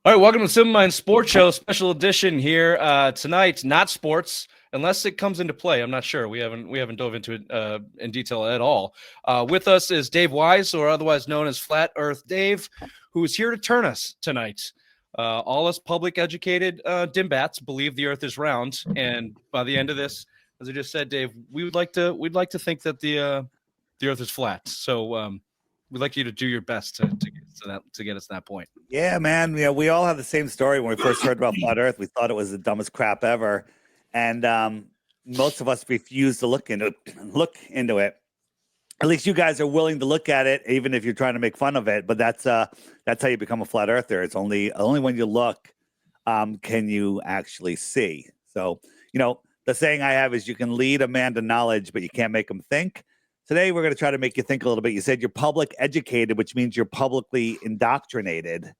All right, welcome to Simple Mind Sports Show special edition here tonight. Not sports, unless it comes into play. I'm not sure. We haven't dove into it in detail at all. With us is Dave Weiss, or otherwise known as Flat Earth Dave, who is here to turn us tonight. All us public educated dimbats believe the Earth is round, and by the end of this, as I just said, Dave, we'd like to think that the Earth is flat. So we'd like you to do your best to get us to that point. Yeah, man. We all have the same story. When we first heard about flat Earth, we thought it was the dumbest crap ever, and most of us refuse to look into it. At least you guys are willing to look at it, even if you're trying to make fun of it. But that's how you become a flat earther. It's only when you look can you actually see. So the saying I have is, you can lead a man to knowledge, but you can't make him think. Today, we're going to try to make you think a little bit. You said you're public educated, which means you're publicly indoctrinated.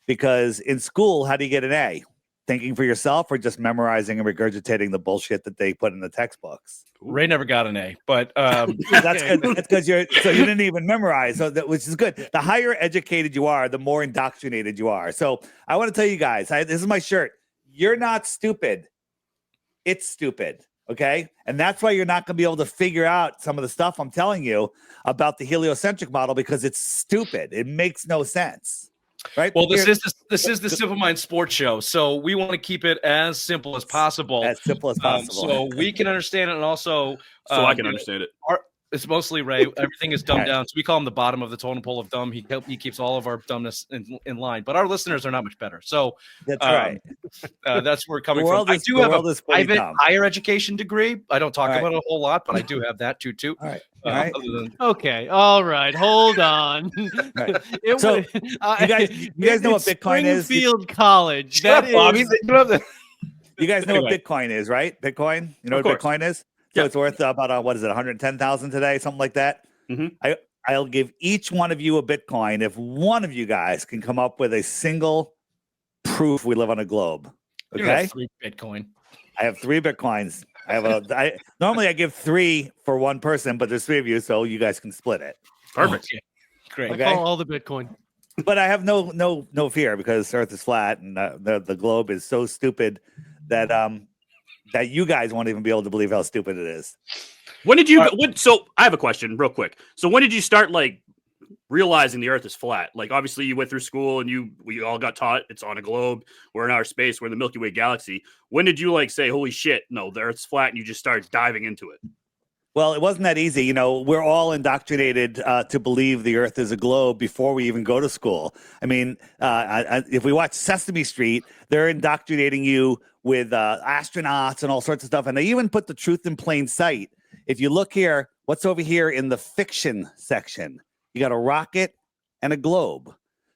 Because in school, how do you get an A? Thinking for yourself, or just memorizing and regurgitating the bullshit that they put in the textbooks? Ray never got an A, but that's because you didn't even memorize, which is good. The higher educated you are, the more indoctrinated you are. So I want to tell you guys, this is my shirt. You're not stupid. It's stupid. Okay. And that's why you're not going to be able to figure out some of the stuff I'm telling you about the heliocentric model, because it's stupid. It makes no sense. Right. Well, this is the Simple Mind Sports Show. So we want to keep it as simple as possible. As simple as possible. So we can understand it. And also, I can understand it. It's mostly Ray. Everything is dumbed down. So we call him the bottom of the totem pole of dumb. He keeps all of our dumbness in line. But our listeners are not much better. So that's right. That's where we're coming from. I do have a private higher education degree. I don't talk about it a whole lot, but I do have that too. All right. Okay. All right. Hold on. Right. You guys know what Bitcoin is? Springfield College. That is. You guys know what Bitcoin is, right? Bitcoin. You know what Bitcoin is? So it's worth about what is it, 110,000 today, something like that. Mm-hmm. I'll give each one of you a Bitcoin if one of you guys can come up with a single proof we live on a globe. Okay. You have 3 Bitcoin. I have 3 Bitcoins. Normally I give 3 for one person, but there's 3 of you, so you guys can split it. Perfect. Okay. Great. I call all the Bitcoin. But I have no fear, because Earth is flat and the globe is so stupid that that you guys won't even be able to believe how stupid it is. When did you? So I have a question, real quick. So when did you start realizing the Earth is flat? Obviously you went through school and we all got taught it's on a globe. We're in outer space. We're in the Milky Way galaxy. When did you say, "Holy shit, no, the Earth's flat," and you just started diving into it? Well, it wasn't that easy. We're all indoctrinated to believe the Earth is a globe before we even go to school. I mean, if we watch Sesame Street, they're indoctrinating you with astronauts and all sorts of stuff. And they even put the truth in plain sight. If you look here, what's over here in the fiction section? You got a rocket and a globe.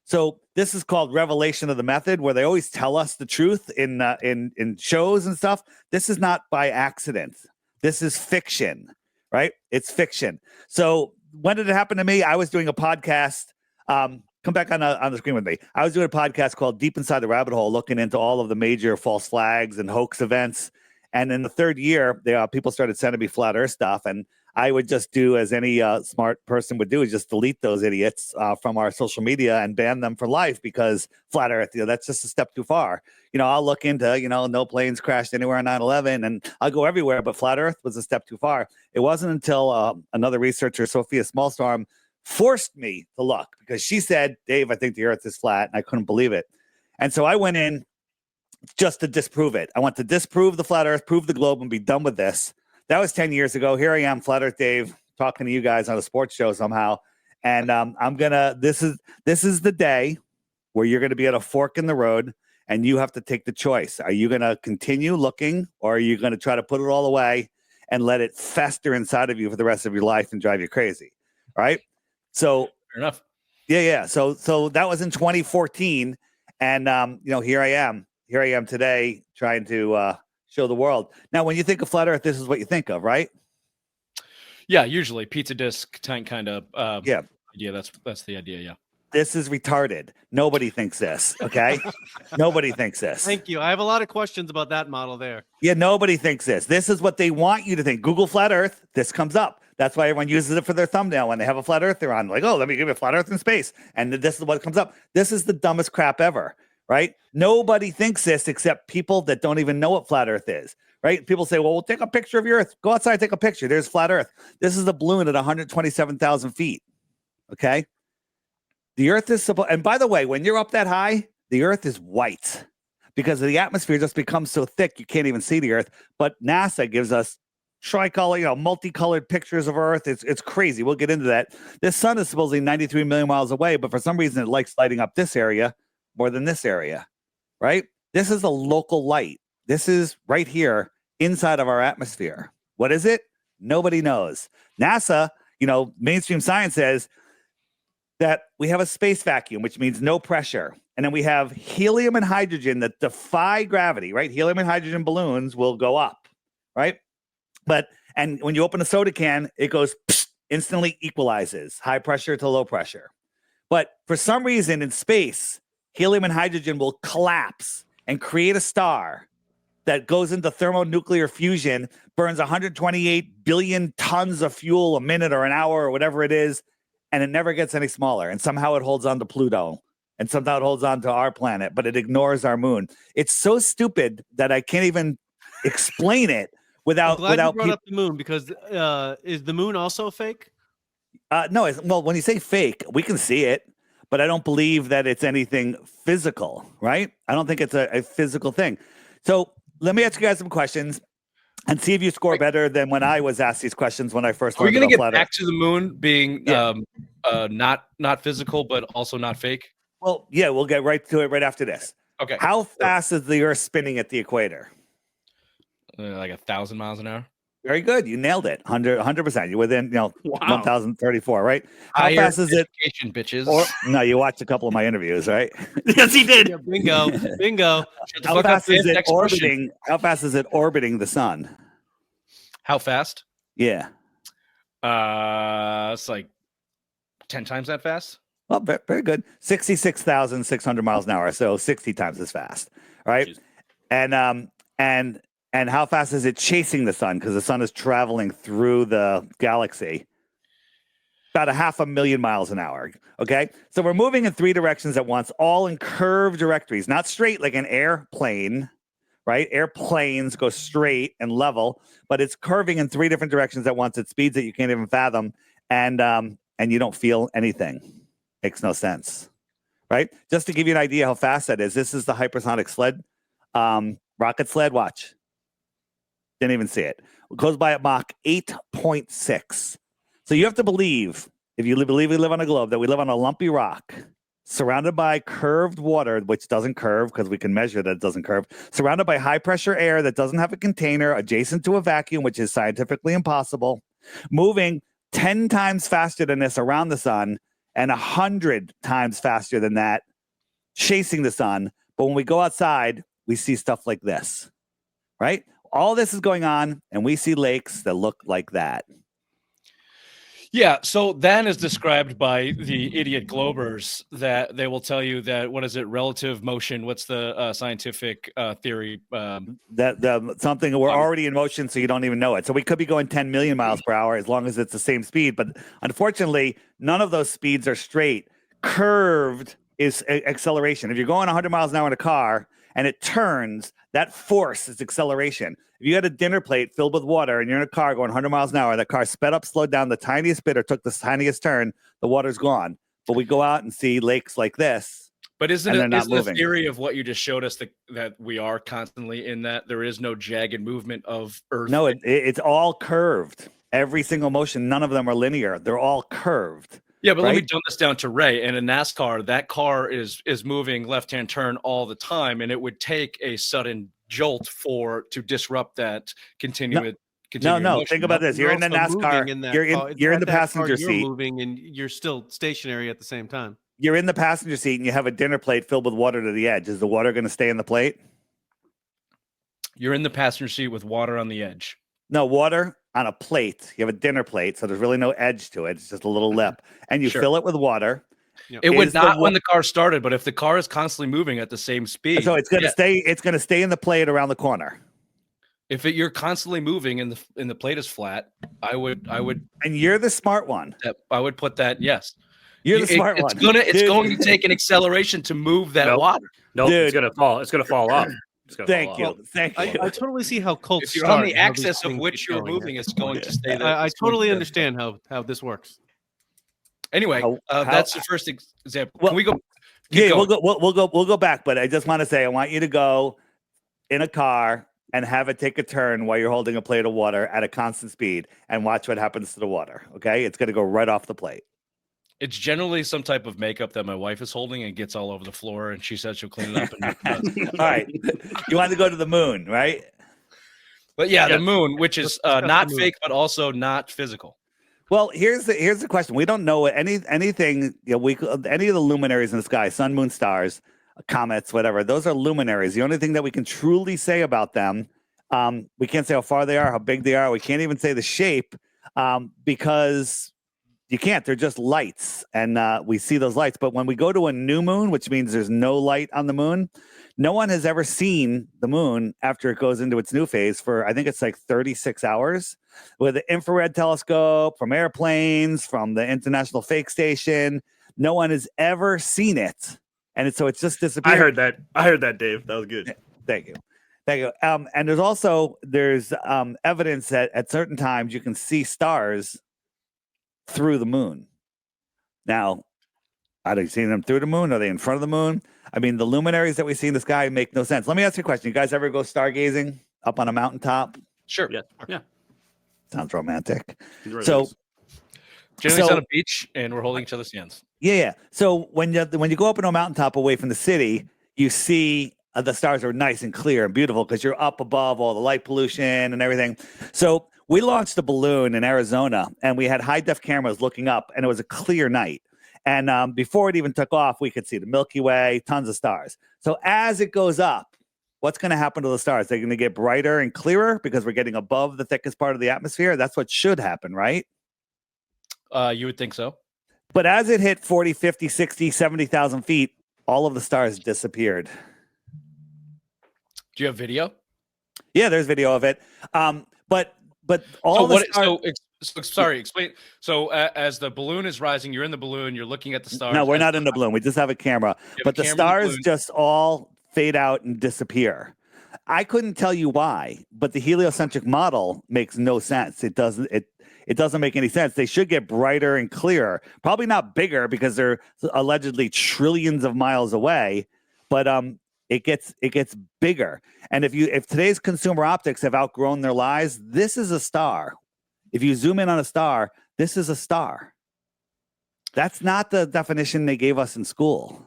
So this is called revelation of the method, where they always tell us the truth in shows and stuff. This is not by accident. This is fiction. Right? It's fiction. So when did it happen to me? I was doing a podcast. Come back on the screen with me. I was doing a podcast called Deep Inside the Rabbit Hole, looking into all of the major false flags and hoax events. And in the 3rd year, people started sending me flat Earth stuff. And I would just do as any smart person would do, is just delete those idiots from our social media and ban them for life, because flat Earth, that's just a step too far. I'll look into, no planes crashed anywhere on 9/11, and I'll go everywhere, but flat Earth was a step too far. It wasn't until another researcher, Sophia Smallstorm, forced me to look, because she said, "Dave, I think the Earth is flat," and I couldn't believe it. And so I went in just to disprove it. I want to disprove the flat Earth, prove the globe, and be done with this. That was 10 years ago. Here I am, Flat Earth Dave, talking to you guys on a sports show somehow. And this is the day where you're going to be at a fork in the road, and you have to take the choice. Are you going to continue looking, or are you going to try to put it all away and let it fester inside of you for the rest of your life and drive you crazy? Right? So fair enough. Yeah. So that was in 2014. And here I am today trying to show the world. Now, when you think of flat Earth, this is what you think of, right? Yeah, usually pizza disc tank kind of idea. That's the idea. Yeah. This is retarded. Nobody thinks this. Okay. Nobody thinks this. Thank you. I have a lot of questions about that model there. Yeah. Nobody thinks this. This is what they want you to think. Google flat Earth. This comes up. That's why everyone uses it for their thumbnail when they have a flat earth. They're on, like, oh, let me give you a flat Earth in space. And this is what comes up. This is the dumbest crap ever. right? Nobody thinks this except people that don't even know what flat Earth is, right? People say, well, we'll take a picture of your Earth. Go outside, take a picture. There's flat Earth. This is a balloon at 127,000 feet, okay? The Earth is supposed, and by the way, when you're up that high, the Earth is white because the atmosphere just becomes so thick you can't even see the Earth. But NASA gives us tricolor, multicolored pictures of Earth. It's crazy. We'll get into that. This sun is supposedly 93 million miles away, but for some reason it likes lighting up this area more than this area, right? This is a local light. This is right here inside of our atmosphere. What is it? Nobody knows. NASA, mainstream science says that we have a space vacuum, which means no pressure. And then we have helium and hydrogen that defy gravity, right? Helium and hydrogen balloons will go up, right? And when you open a soda can, it goes instantly equalizes high pressure to low pressure. But for some reason in space, helium and hydrogen will collapse and create a star that goes into thermonuclear fusion, burns 128 billion tons of fuel a minute or an hour or whatever it is, and it never gets any smaller. And somehow it holds on to Pluto, and somehow it holds on to our planet, but it ignores our moon. It's so stupid that I can't even explain it without. I'm glad you brought up the moon, because is the moon also fake? No, well, when you say fake, we can see it, but I don't believe that it's anything physical, right? I don't think it's a physical thing. So let me ask you guys some questions and see if you score better than when I was asked these questions when I first learned about We're going to flat get back Earth. to the moon being not physical, but also not fake. Well, yeah, we'll get right to it right after this. Okay. How fast is the Earth spinning at the equator? Like 1,000 miles an hour. Very good. You nailed it. 100%. You're within, Wow. 1,034, right? How Higher fast is it? education, bitches. Or no, you watched a couple of my interviews, right? Yes, he did. Yeah, bingo. Bingo. Shut the How fuck up, fast is kid. it Next question. orbiting? How fast is it orbiting the sun? How fast? Yeah. It's like 10 times that fast. Well, very good. 66,600 miles an hour, so 60 times as fast, right? Jeez. And how fast is it chasing the sun? Because the sun is traveling through the galaxy. About 500,000 miles an hour. Okay, so we're moving in 3 directions at once, all in curved directories, not straight like an airplane, right? Airplanes go straight and level, but it's curving in 3 different directions at once at speeds that you can't even fathom, and you don't feel anything. Makes no sense, right? Just to give you an idea how fast that is, this is the hypersonic sled, rocket sled. Watch. Didn't even see it. It goes by at Mach 8.6. So you have to believe, if you believe we live on a globe, that we live on a lumpy rock surrounded by curved water, which doesn't curve because we can measure that it doesn't curve, surrounded by high pressure air that doesn't have a container, adjacent to a vacuum, which is scientifically impossible, moving 10 times faster than this around the sun and 100 times faster than that chasing the sun. But when we go outside, we see stuff like this, right? All this is going on, and we see lakes that look like that. Yeah, so that is described by the idiot globers, that they will tell you that, what is it, relative motion? What's the scientific theory? That something we're already in motion, so you don't even know it. So we could be going 10 million miles per hour as long as it's the same speed. But unfortunately, none of those speeds are straight. Curved is acceleration. If you're going 100 miles an hour in a car and it turns, that force is acceleration. If you had a dinner plate filled with water and you're in a car going 100 miles an hour, that car sped up, slowed down the tiniest bit, or took the tiniest turn, the water's gone. But we go out and see lakes like this. But isn't the theory of what you just showed us that we are constantly in that? There is no jagged movement of Earth. No, it's all curved. Every single motion, none of them are linear. They're all curved. Yeah, but right? let me dumb this down to Ray. In a NASCAR, that car is moving left-hand turn all the time, and it would take a sudden jolt to disrupt that continuous. No. Think about this. You're in the NASCAR. You're in the passenger seat. You're moving, and you're still stationary at the same time. You're in the passenger seat, and you have a dinner plate filled with water to the edge. Is the water going to stay in the plate? You're in the passenger seat with water on the edge. No, water on a plate. You have a dinner plate, so there's really no edge to it. It's just a little lip, and you fill it with water. It would not when the car started, but if the car is constantly moving at the same speed, so it's going to stay. It's going to stay in the plate around the corner. If you're constantly moving and the plate is flat, I would. And you're the smart one. I would put that. Yes. You're the smart it's one. It's going to take an acceleration to move that Nope. water. Nope, Dude. it's gonna fall. It's gonna fall off. It's gonna Thank fall you. off. Thank you. I totally see how cults If you're on start the and how these axis of things which get you're going. moving, it's going to stay there. I It's going totally to- understand how this works. Anyway, How- that's the first example. Well, Can we go? Yeah, going. we'll go back, but I just want to say I want you to go in a car and have it take a turn while you're holding a plate of water at a constant speed and watch what happens to the water. Okay, it's going to go right off the plate. It's generally some type of makeup that my wife is holding and gets all over the floor, and she said she'll clean it up. And All right, you want to go to the moon, right? but yeah, Yeah. the moon, which is Let's discuss not the moon. fake, but also not physical. Well, here's the question. We don't know anything. Any of the luminaries in the sky, sun, moon, stars, comets, whatever. Those are luminaries. The only thing that we can truly say about them, we can't say how far they are, how big they are. We can't even say the shape because you can't. They're just lights, and we see those lights. But when we go to a new moon, which means there's no light on the moon, no one has ever seen the moon after it goes into its new phase for, I think it's like 36 hours with an infrared telescope, from airplanes, from the International Fake Station. No one has ever seen it. And so it's just disappeared. I heard that, Dave. That was good. Thank you. And there's evidence that at certain times you can see stars through the moon. Now, are they seeing them through the moon? Are they in front of the moon? I mean, the luminaries that we see in the sky make no sense. Let me ask you a question. You guys ever go stargazing up on a mountaintop? Sure. Yeah. Sounds romantic. It really So, is. Generally, it's So- on a beach, and we're holding each other's hands. yeah. So when you go up on a mountaintop away from the city, you see the stars are nice and clear and beautiful because you're up above all the light pollution and everything. So we launched a balloon in Arizona, and we had high-def cameras looking up, and it was a clear night. And before it even took off, we could see the Milky Way, tons of stars. So as it goes up, what's going to happen to the stars? They're going to get brighter and clearer because we're getting above the thickest part of the atmosphere. That's what should happen, right? You would think so. But as it hit 40, 50, 60, 70,000 feet, all of the stars disappeared. Do you have video? Yeah, there's video of it. But all the stars... Sorry, explain. So as the balloon is rising, you're in the balloon, you're looking at the stars. No, we're not in the balloon. We just have a camera. But the stars just all fade out and disappear. I couldn't tell you why, but the heliocentric model makes no sense. It doesn't make any sense. They should get brighter and clearer. Probably not bigger because they're allegedly trillions of miles away, but it gets bigger. And if today's consumer optics have outgrown their lies, this is a star. If you zoom in on a star, this is a star. That's not the definition they gave us in school.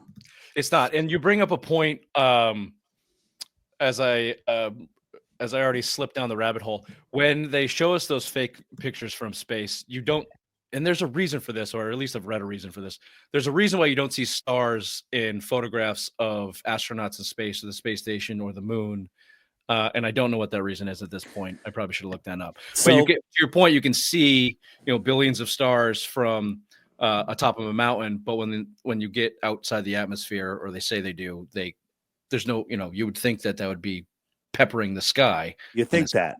It's not. And you bring up a point as I already slipped down the rabbit hole. When they show us those fake pictures from space, you don't, and there's a reason for this, or at least I've read a reason for this. There's a reason why you don't see stars in photographs of astronauts in space or the space station or the moon. And I don't know what that reason is at this point. I probably should have looked that up. So, But to your point, you can see, billions of stars from atop of a mountain. But when you get outside the atmosphere, or they say they do, there's no, you would think that would be peppering the sky. you think that,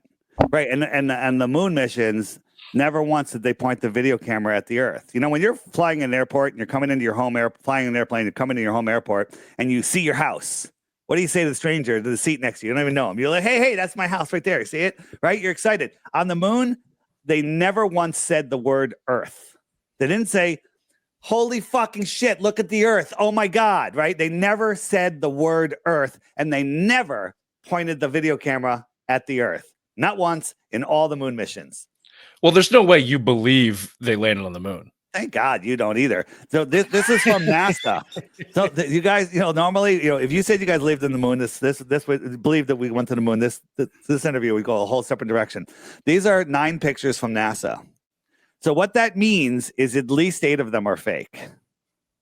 right? And the moon missions, never once did they point the video camera at the Earth. When you're flying in an airport and you're coming into your home flying in an airplane, you're coming to your home airport, and you see your house. What do you say to the stranger, to the seat next to you? You don't even know him. You're like, hey, that's my house right there. You see it? Right? You're excited. On the moon, they never once said the word Earth. They didn't say, holy fucking shit, look at the Earth. Oh my God, right? They never said the word Earth, and they never pointed the video camera at the Earth. Not once in all the moon missions. Well, there's no way you believe they landed on the moon. Thank God you don't either. So this is from NASA. So you guys, normally, if you said you guys lived in the moon, this would believe that we went to the moon. This interview, we go a whole separate direction. These are 9 pictures from NASA. So what that means is at least 8 of them are fake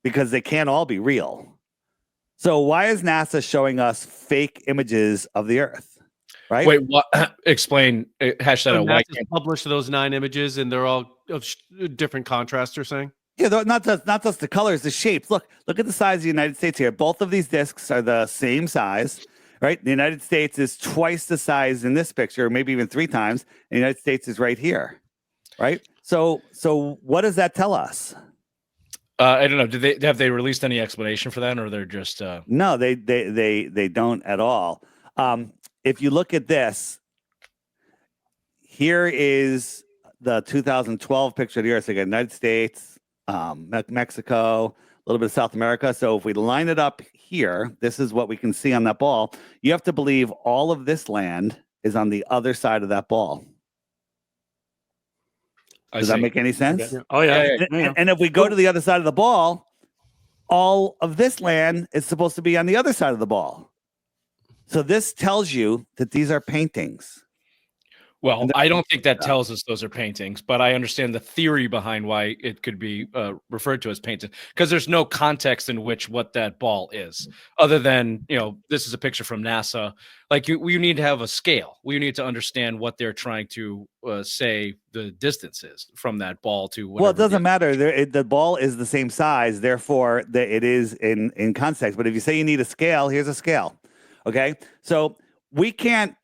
because they can't all be real. So why is NASA showing us fake images of the Earth? Right? Wait, what? Explain. Hash that out. Why NASA's published those 9 images, and they're all of different contrasts. You're saying? Yeah, not just the colors, the shapes. Look at the size of the United States here. Both of these discs are the same size, right? The United States is twice the size in this picture, maybe even 3 times. And the United States is right here, right? So what does that tell us? I don't know. Have they released any explanation for that, or they're just? No, they don't at all. If you look at this, here is the 2012 picture of the Earth. So you got United States, Mexico, a little bit of South America. So if we line it up here, this is what we can see on that ball. You have to believe all of this land is on the other side of that ball. Does that make any sense? Yeah. Oh yeah. And if we go to the other side of the ball, all of this land is supposed to be on the other side of the ball. So this tells you that these are paintings. Well, I don't think that tells us those are paintings, but I understand the theory behind why it could be referred to as painting, because there's no context in which what that ball is, other than, this is a picture from NASA. Like we need to have a scale. We need to understand what they're trying to say the distance is from that ball to whatever. Well, it doesn't matter. The ball is the same size, therefore it is in context. But if you say you need a scale, here's a scale. Okay, so we can't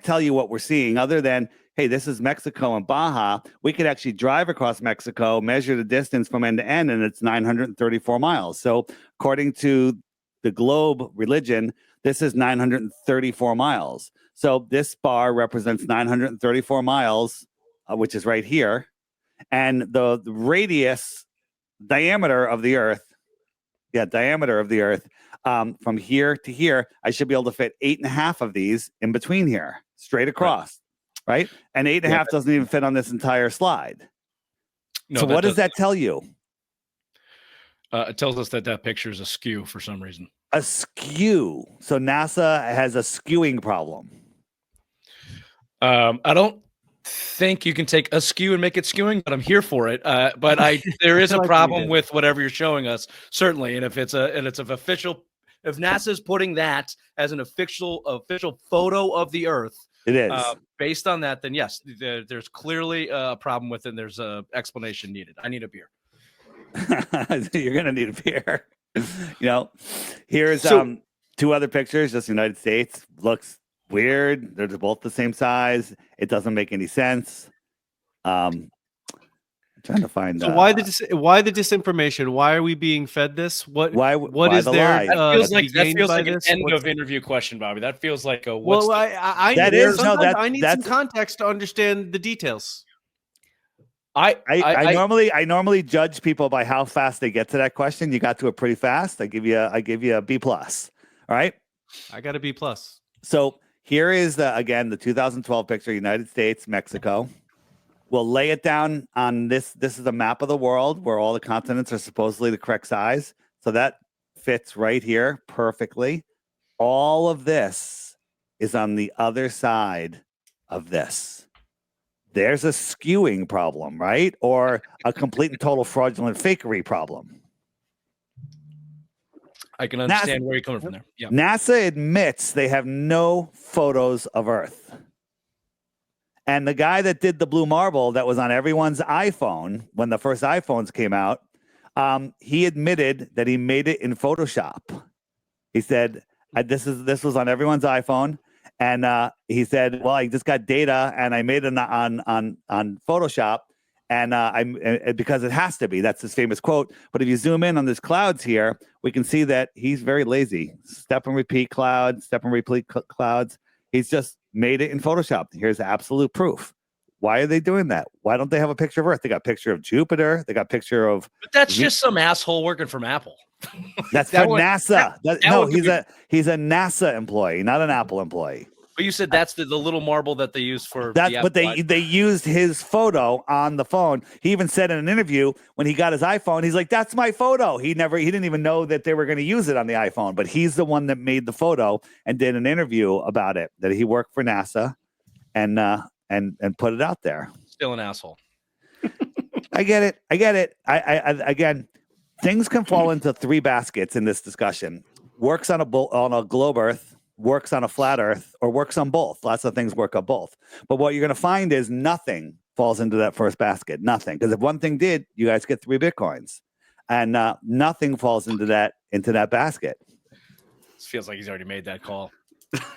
tell you what we're seeing other than, hey, this is Mexico and Baja. We could actually drive across Mexico, measure the distance from end to end, and it's 934 miles. So according to the globe religion, this is 934 miles. So this bar represents 934 miles, which is right here. And the radius, diameter of the Earth, from here to here, I should be able to fit 8.5 of these in between here, straight across, right? And 8.5 doesn't even fit on this entire slide. No, so what does that tell you? It tells us that picture is askew for some reason. Askew. So NASA has a skewing problem. I don't think you can take askew and make it skewing, but I'm here for it. But there is a problem with whatever you're showing us, certainly. And if it's if NASA's putting that as an official photo of the Earth, it is based on that, then yes, there's clearly a problem with it. And there's an explanation needed. I need a beer. You're gonna need a beer. Here's two other pictures. Just United States. Looks weird. They're both the same size. It doesn't make any sense. I'm trying to find. So why the disinformation? Why are we being fed this? What is there? That feels like an end of interview question, Bobby. That feels like a. Well, I need some context to understand the details. I normally judge people by how fast they get to that question. You got to it pretty fast. I give you a B+. All right. I got a B+. So here is the 2012 picture, United States, Mexico. We'll lay it down on this. This is a map of the world where all the continents are supposedly the correct size. So that fits right here perfectly. All of this is on the other side of this. There's a skewing problem, right? Or a complete and total fraudulent fakery problem. I can understand where you're coming from there. Yeah. NASA admits they have no photos of Earth. And the guy that did the blue marble that was on everyone's iPhone when the first iPhones came out, he admitted that he made it in Photoshop. He said, this was on everyone's iPhone. And he said, well, I just got data and I made it on Photoshop. And because it has to be. That's his famous quote. But if you zoom in on these clouds here, we can see that he's very lazy. Step and repeat clouds, clouds. He's just made it in Photoshop. Here's absolute proof. Why are they doing that? Why don't they have a picture of Earth? They got a picture of Jupiter. They got a picture of. But that's just some asshole working from Apple. That's for NASA. He's a NASA employee, not an Apple employee. But you said that's the little marble that they use for that. But they used his photo on the phone. He even said in an interview when he got his iPhone, he's like, "That's my photo." He didn't even know that they were going to use it on the iPhone. But he's the one that made the photo and did an interview about it. That he worked for NASA, and put it out there. Still an asshole. I get it. I again, things can fall into three baskets in this discussion. Works on a globe Earth. Works on a flat Earth, or works on both. Lots of things work on both. But what you're going to find is nothing falls into that first basket. Nothing. Because if one thing did, you guys get 3 Bitcoins. And nothing falls into that basket. This feels like he's already made that call.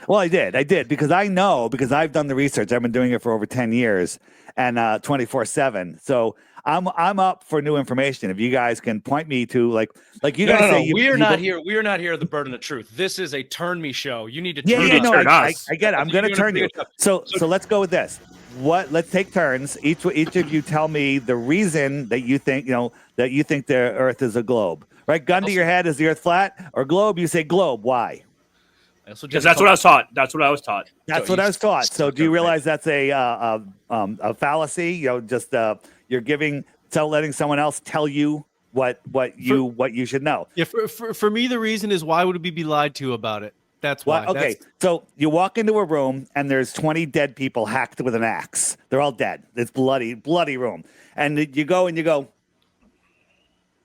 Well, I did because I've done the research. I've been doing it for over 10 years and 24/7. So I'm up for new information. If you guys can point me to like you No, guys no, say, no. We are not here. We are not here. The burden of truth. This is a turn me show. You need to turn Yeah, no, turn I us. get it. I'm going to turn you. So let's go with this. Let's take turns. Each of you tell me the reason that you think the Earth is a globe. Right? Gun to your head, is the Earth flat or globe? You say globe. Why? Because that's what I was taught. That's what I was taught. That's what I was taught. So do you realize that's a fallacy? Just you're letting someone else tell you what you should know. Yeah, for me, the reason is why would we be lied to about it? That's why. Okay, so you walk into a room and there's 20 dead people hacked with an axe. They're all dead. It's bloody room. And you go,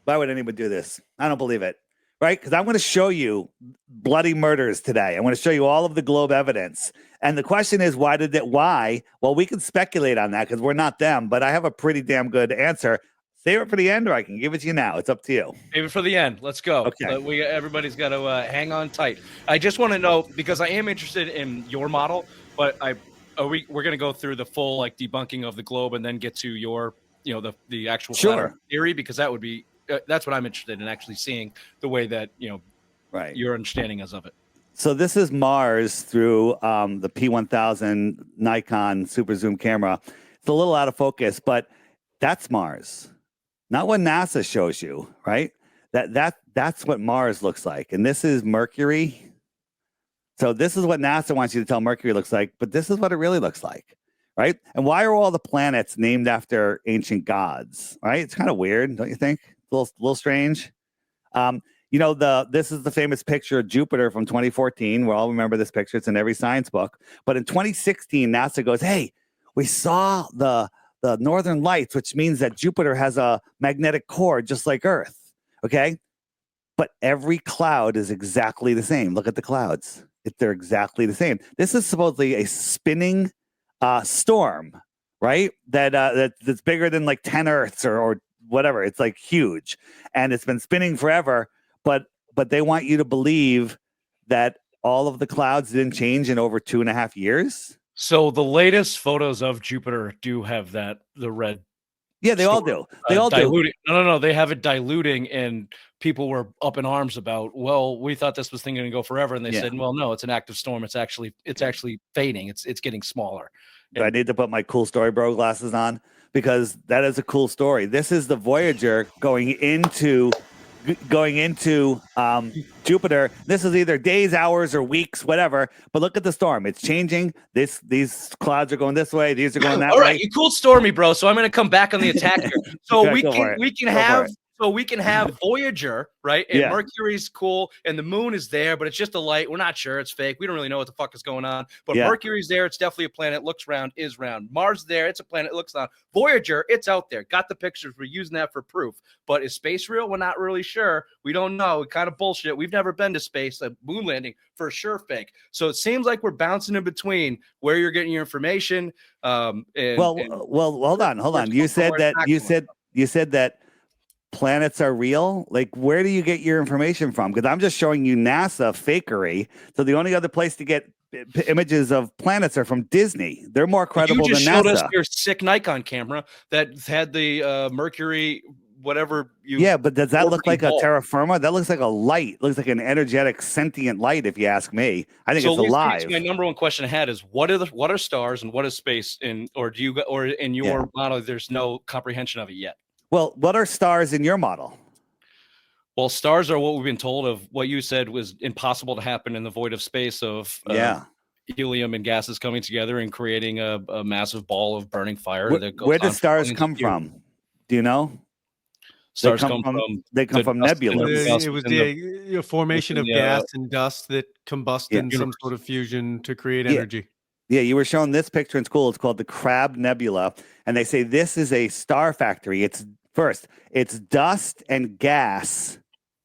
why would anyone do this? I don't believe it. Right? Because I'm going to show you bloody murders today. I'm going to show you all of the globe evidence. And the question is, why? Well, we can speculate on that because we're not them, but I have a pretty damn good answer. Save it for the end, or I can give it to you now. It's up to you. Save it for the end. Let's go. Okay. Everybody's got to hang on tight. I just want to know, because I am interested in your model, but we're going to go through the full debunking of the globe and then get to your, the actual theory, because that would be that's what I'm interested in, actually seeing the way that right, your understanding is of it. So this is Mars through the P1000 Nikon super zoom camera. It's a little out of focus, but that's Mars. Not what NASA shows you, right? That's what Mars looks like. And this is Mercury. So this is what NASA wants you to tell Mercury looks like, but this is what it really looks like, right? And why are all the planets named after ancient gods, right? It's kind of weird, don't you think? A little strange. This is the famous picture of Jupiter from 2014. We all remember this picture. It's in every science book. But in 2016, NASA goes, hey, we saw the northern lights, which means that Jupiter has a magnetic core just like Earth. Okay. But every cloud is exactly the same. Look at the clouds. They're exactly the same. This is supposedly a spinning storm, right? That's bigger than 10 Earths or whatever. It's huge. And it's been spinning forever. But they want you to believe that all of the clouds didn't change in over 2.5 years. So the latest photos of Jupiter do have the red. Yeah, they all do. They all diluting. Do. No. They have it diluting, and people were up in arms about. Well, we thought this was thing going to go forever, and they said, "Well, no, it's an active storm. It's actually fading. It's getting smaller." Do I need to put my cool story bro glasses on, because that is a cool story. This is the Voyager going into Jupiter. This is either days, hours, or weeks, whatever. But look at the storm; it's changing. These clouds are going this way. These are going that way. All right, you cooled stormy, bro. So I'm going to come back on the attack here. So we can have Voyager, right? And Mercury's cool, and the moon is there, but it's just a light. We're not sure; it's fake. We don't really know what the fuck is going on. But Mercury's there; it's definitely a planet. Looks round, is round. Mars there; it's a planet. Looks round. Voyager, it's out there. Got the pictures. We're using that for proof. But is space real? We're not really sure. We don't know. Kind of bullshit. We've never been to space. A moon landing for sure, fake. So it seems like we're bouncing in between where you're getting your information. Hold on. You said that planets are real. Where do you get your information from? Because I'm just showing you NASA fakery. So the only other place to get images of planets are from Disney. They're more credible than NASA. You just showed us your sick Nikon camera that had the Mercury, whatever you. Yeah, but does that look like a terra firma? That looks like a light. It looks like an energetic, sentient light. If you ask me, I think it's alive. My number one question I had is what are stars and what is space? Or in your model, there's no comprehension of it yet. Well, what are stars in your model? Well, stars are what we've been told of. What you said was impossible to happen in the void of space of helium and gases coming together and creating a massive ball of burning fire. Where do stars come from? Do you know? Stars come from nebulas. It was the formation of gas and dust that combust in some sort of fusion to create energy. Yeah, you were shown this picture in school. It's called the Crab Nebula. And they say this is a star factory. It's dust and gas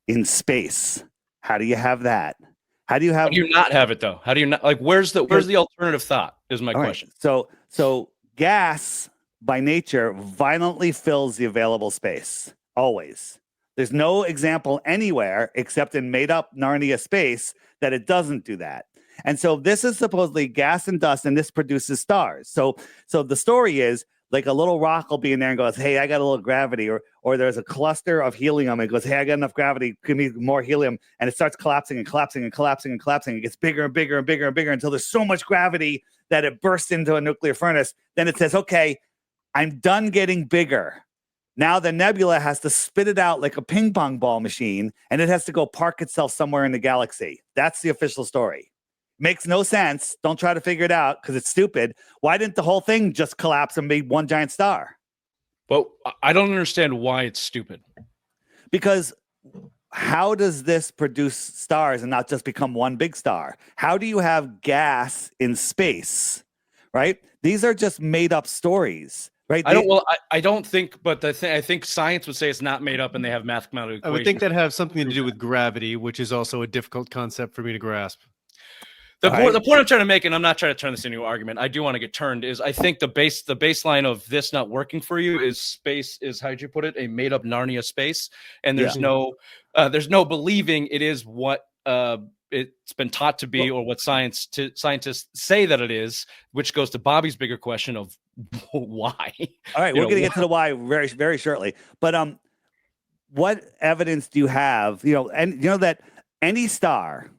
in space. How do you have that? How do you not have it though? How do you not where's the alternative thought is my question. Right. So gas by nature violently fills the available space. Always. There's no example anywhere except in made up Narnia space that it doesn't do that. And so this is supposedly gas and dust, and this produces stars. So the story is like a little rock will be in there and goes, hey, I got a little gravity, or there's a cluster of helium and it goes, hey, I got enough gravity, give me more helium, and it starts collapsing and collapsing and collapsing and collapsing. It gets bigger and bigger and bigger and bigger until there's so much gravity that it bursts into a nuclear furnace. Then it says, okay, I'm done getting bigger. Now the nebula has to spit it out like a ping pong ball machine, and it has to go park itself somewhere in the galaxy. That's the official story. Makes no sense. Don't try to figure it out because it's stupid. Why didn't the whole thing just collapse and be one giant star? But I don't understand why it's stupid. Because how does this produce stars and not just become one big star? How do you have gas in space, right? These are just made up stories. Right. I don't think, but I think science would say it's not made up, and they have mathematical equations. I would think that have something to do with gravity, which is also a difficult concept for me to grasp. The point I'm trying to make, and I'm not trying to turn this into an argument, I do want to get turned, is I think the baseline of this not working for you is space is, how'd you put it, a made up Narnia space, and there's no believing it is what it's been taught to be, or what scientists say that it is, which goes to Bobby's bigger question of why. All right, we're going to get to the why very, very shortly. But what evidence do you have? And that any star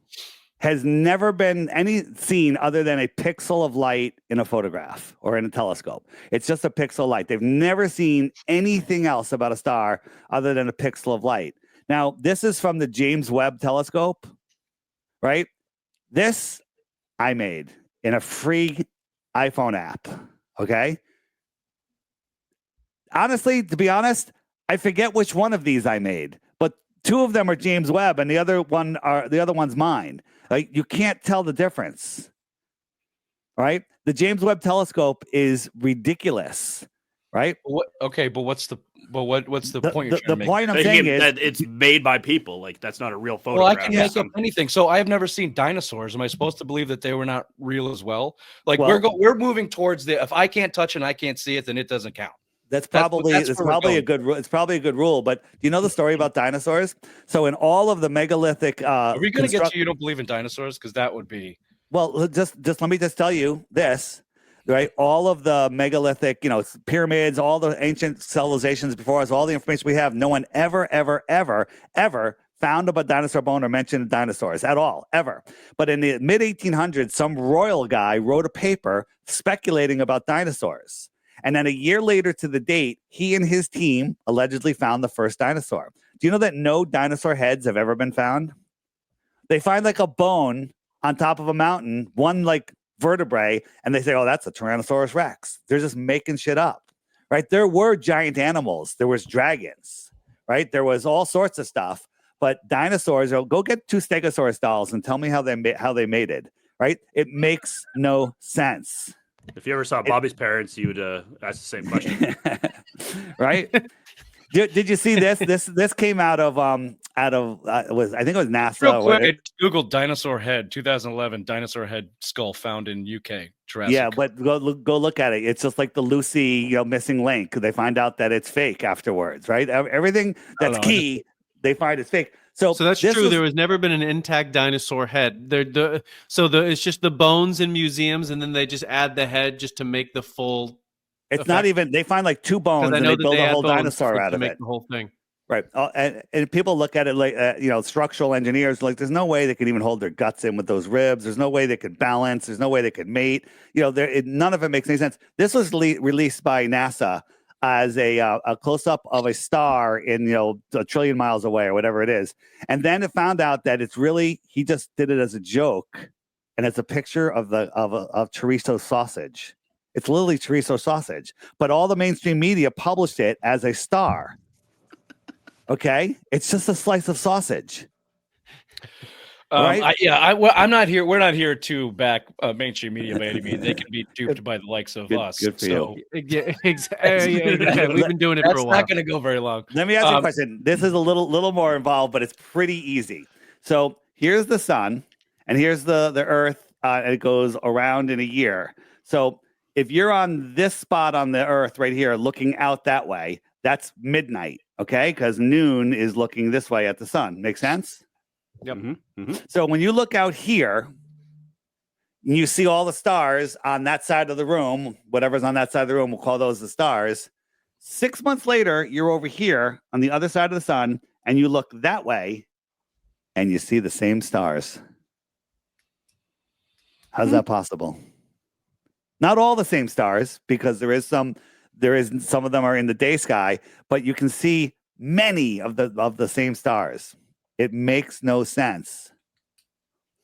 has never been seen other than a pixel of light in a photograph or in a telescope. It's just a pixel of light. They've never seen anything else about a star other than a pixel of light. Now, this is from the James Webb telescope, right? This I made in a free iPhone app, okay? Honestly, to be honest, I forget which one of these I made, but two of them are James Webb and the other one's mine. Like, you can't tell the difference, right? The James Webb telescope is ridiculous, right? But what's the point? The point I'm saying is that it's made by people. Like, that's not a real photograph. Well, I can make up anything. So I have never seen dinosaurs. Am I supposed to believe that they were not real as well? Like, we're moving towards if I can't touch and I can't see it, then it doesn't count. It's probably a good rule. But do you know the story about dinosaurs? So in all of the megalithic, are we going to get to you don't believe in dinosaurs? Because that would be. Well, just let me just tell you this, right? All of the megalithic, pyramids, all the ancient civilizations before us, all the information we have, no one ever found a dinosaur bone or mentioned dinosaurs at all, ever. But in the mid 1800s, some royal guy wrote a paper speculating about dinosaurs. And then a year later to the date, he and his team allegedly found the first dinosaur. Do you know that no dinosaur heads have ever been found? They find like a bone on top of a mountain, one like vertebrae, and they say, oh, that's a Tyrannosaurus Rex. They're just making shit up, right? There were giant animals. There was dragons, right? There was all sorts of stuff. But dinosaurs, go get two Stegosaurus dolls and tell me how they made it, right? It makes no sense. If you ever saw Bobby's parents, you would ask the same question, right? Did you see this? This came out of I think it was NASA. Real quick, I googled dinosaur head 2011 dinosaur head skull found in UK. Jurassic. Yeah, but go look at it. It's just like the Lucy missing link. They find out that it's fake afterwards, right? Everything that's key, they find it's fake. So that's true. There has never been an intact dinosaur head. It's just the bones in museums, and then they just add the head just to make the full. It's not even. They find like two bones, and they build a whole dinosaur out of it. The whole thing, right? And people look at it like structural engineers. Like, there's no way they could even hold their guts in with those ribs. There's no way they could balance. There's no way they could mate. None of it makes any sense. This was released by NASA as a close-up of a star in a trillion miles away or whatever it is, and then it found out that it's really he just did it as a joke, and it's a picture of chorizo sausage. It's literally chorizo sausage, but all the mainstream media published it as a star. Okay, it's just a slice of sausage. Right? I'm not here. We're not here to back mainstream media by any means. They can be duped by the likes of us. Good for you. Yeah, exactly. We've been doing it for a while. That's not going to go very long. Let me ask you a question. This is a little more involved, but it's pretty easy. So here's the sun, and here's the Earth, and it goes around in a year. So if you're on this spot on the Earth right here, looking out that way, that's midnight, okay? Because noon is looking this way at the sun. Make sense? Yep. Mm-hmm. Mm-hmm. So when you look out here, and you see all the stars on that side of the room, whatever's on that side of the room, we'll call those the stars. 6 months later, you're over here on the other side of the sun, and you look that way, and you see the same stars. How's that possible? Not all the same stars, because there is some of them are in the day sky, but you can see many of the same stars. It makes no sense.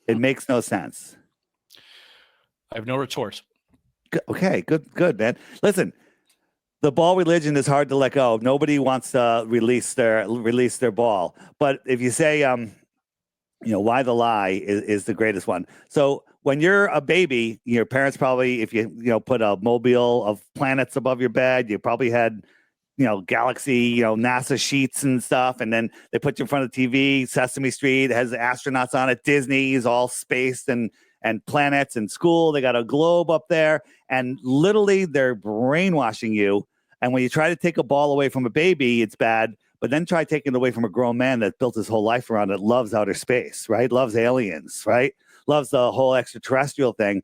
It makes no sense. I have no retort. Okay, good, man. Listen, the ball religion is hard to let go. Nobody wants to release their ball. But if you say, why the lie is the greatest one. So when you're a baby, your parents probably, if you put a mobile of planets above your bed, you probably had, galaxy, NASA sheets and stuff. And then they put you in front of the TV, Sesame Street has astronauts on it. Disney is all space and planets. And school, they got a globe up there. And literally they're brainwashing you. And when you try to take a ball away from a baby, it's bad. But then try taking it away from a grown man that built his whole life around it, loves outer space, right? Loves aliens, right? Loves the whole extraterrestrial thing.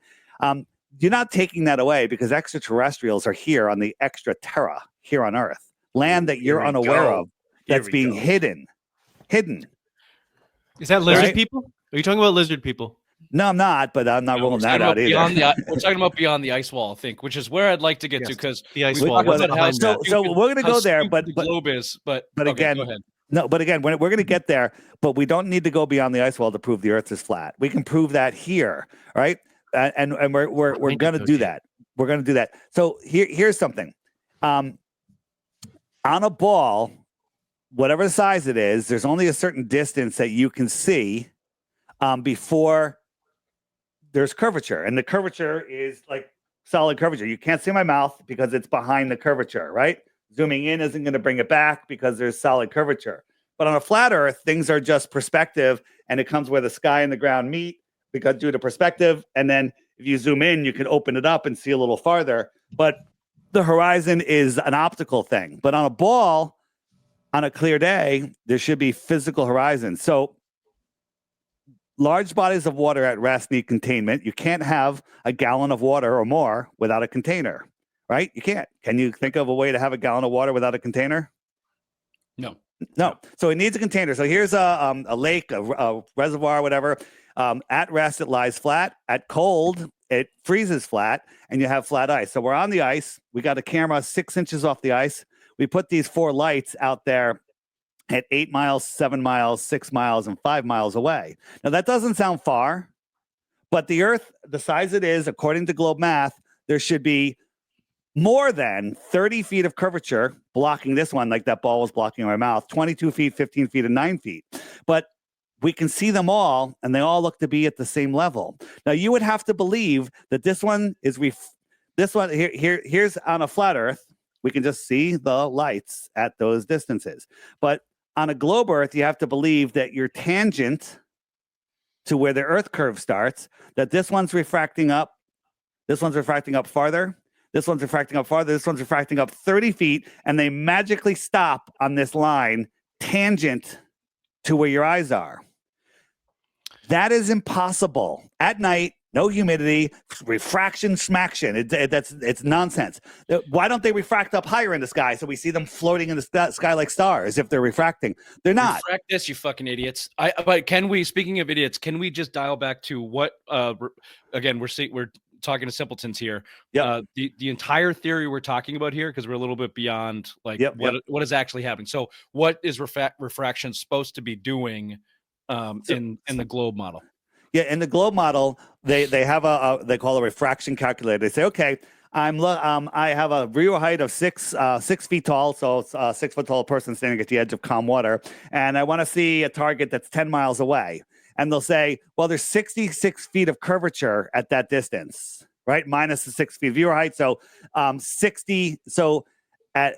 You're not taking that away, because extraterrestrials are here on the extra terra, here on Earth, land that you're unaware of, that's being hidden. Is that lizard Right? people? Are you talking about lizard people? No, I'm not, but I'm not ruling that out either. We're talking about beyond the ice wall, I think, which is where I'd like to get to, because the ice we wall. talked about how So we're going to go there, but the globe is, but okay, again, go ahead. No, but again, we're going to get there, but we don't need to go beyond the ice wall to prove the Earth is flat. We can prove that here, right? And we're going to do that. We're going to do that. So here's something. On a ball, whatever the size it is, there's only a certain distance that you can see before there's curvature, and the curvature is like solid curvature. You can't see my mouth because it's behind the curvature, right? Zooming in isn't going to bring it back because there's solid curvature. But on a flat Earth, things are just perspective, and it comes where the sky and the ground meet because due to perspective. And then if you zoom in, you can open it up and see a little farther. But the horizon is an optical thing. But on a ball, on a clear day, there should be physical horizon. So large bodies of water at rest need containment. You can't have a gallon of water or more without a container, right? You can't. Can you think of a way to have a gallon of water without a container? No. So it needs a container. So here's a lake, a reservoir, whatever. At rest, it lies flat. At cold, it freezes flat, and you have flat ice. So we're on the ice. We got a camera 6 inches off the ice. We put these 4 lights out there at 8 miles, 7 miles, 6 miles, and 5 miles away. Now, that doesn't sound far, but the Earth, the size it is, according to globe math, there should be more than 30 feet of curvature blocking this one, like that ball was blocking my mouth, 22 feet, 15 feet, and 9 feet. But we can see them all, and they all look to be at the same level. Now, you would have to believe that this one is here's on a flat Earth. We can just see the lights at those distances. But on a globe Earth, you have to believe that your tangent to where the Earth curve starts, that this one's refracting up, this one's refracting up farther, this one's refracting up farther, this one's refracting up 30 feet, and they magically stop on this line tangent to where your eyes are. That is impossible. At night, no humidity, refraction, smaction. It's nonsense. Why don't they refract up higher in the sky so we see them floating in the sky like stars if they're refracting? They're not. Refract this, you fucking idiots. But can we, speaking of idiots, can we just dial back to what, again, we're talking to simpletons here. Yeah. The entire theory we're talking about here, because we're a little bit beyond what is actually happening. So what is refraction supposed to be doing in the globe model? Yeah, in the globe model, they have they call a refraction calculator. They say, okay, I have a real height of 6 feet tall, so it's a 6 foot tall person standing at the edge of calm water, and I want to see a target that's 10 miles away. And they'll say, well, there's 66 feet of curvature at that distance, right? Minus the 6 feet viewer height, so 60. So at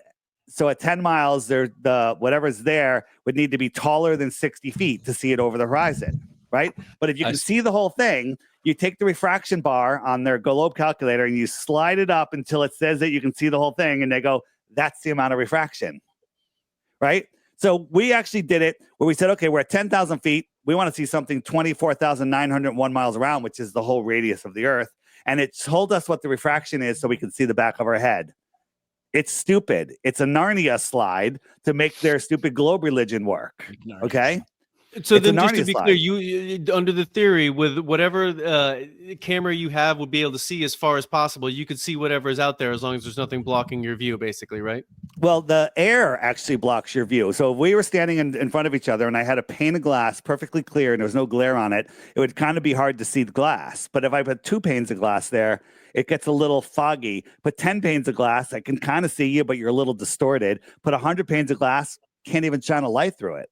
10 miles, the whatever's there would need to be taller than 60 feet to see it over the horizon. Right? But if you can see the whole thing, you take the refraction bar on their globe calculator and you slide it up until it says that you can see the whole thing. And they go, that's the amount of refraction. Right? So we actually did it where we said, okay, we're at 10,000 feet. we want to see something 24,901 miles around, which is the whole radius of the Earth. And it told us what the refraction is so we can see the back of our head. It's stupid. It's a Narnia slide to make their stupid globe religion work. Okay? So It's then, a just to Narnia be slide. clear, you under the theory, with whatever camera you have would be able to see as far as possible. You could see whatever is out there as long as there's nothing blocking your view, basically, right? Well, the air actually blocks your view. So if we were standing in front of each other and I had a pane of glass perfectly clear and there was no glare on it, it would kind of be hard to see the glass. But if I put 2 panes of glass there, it gets a little foggy. Put 10 panes of glass, I can kind of see you, but you're a little distorted. Put 100 panes of glass, can't even shine a light through it.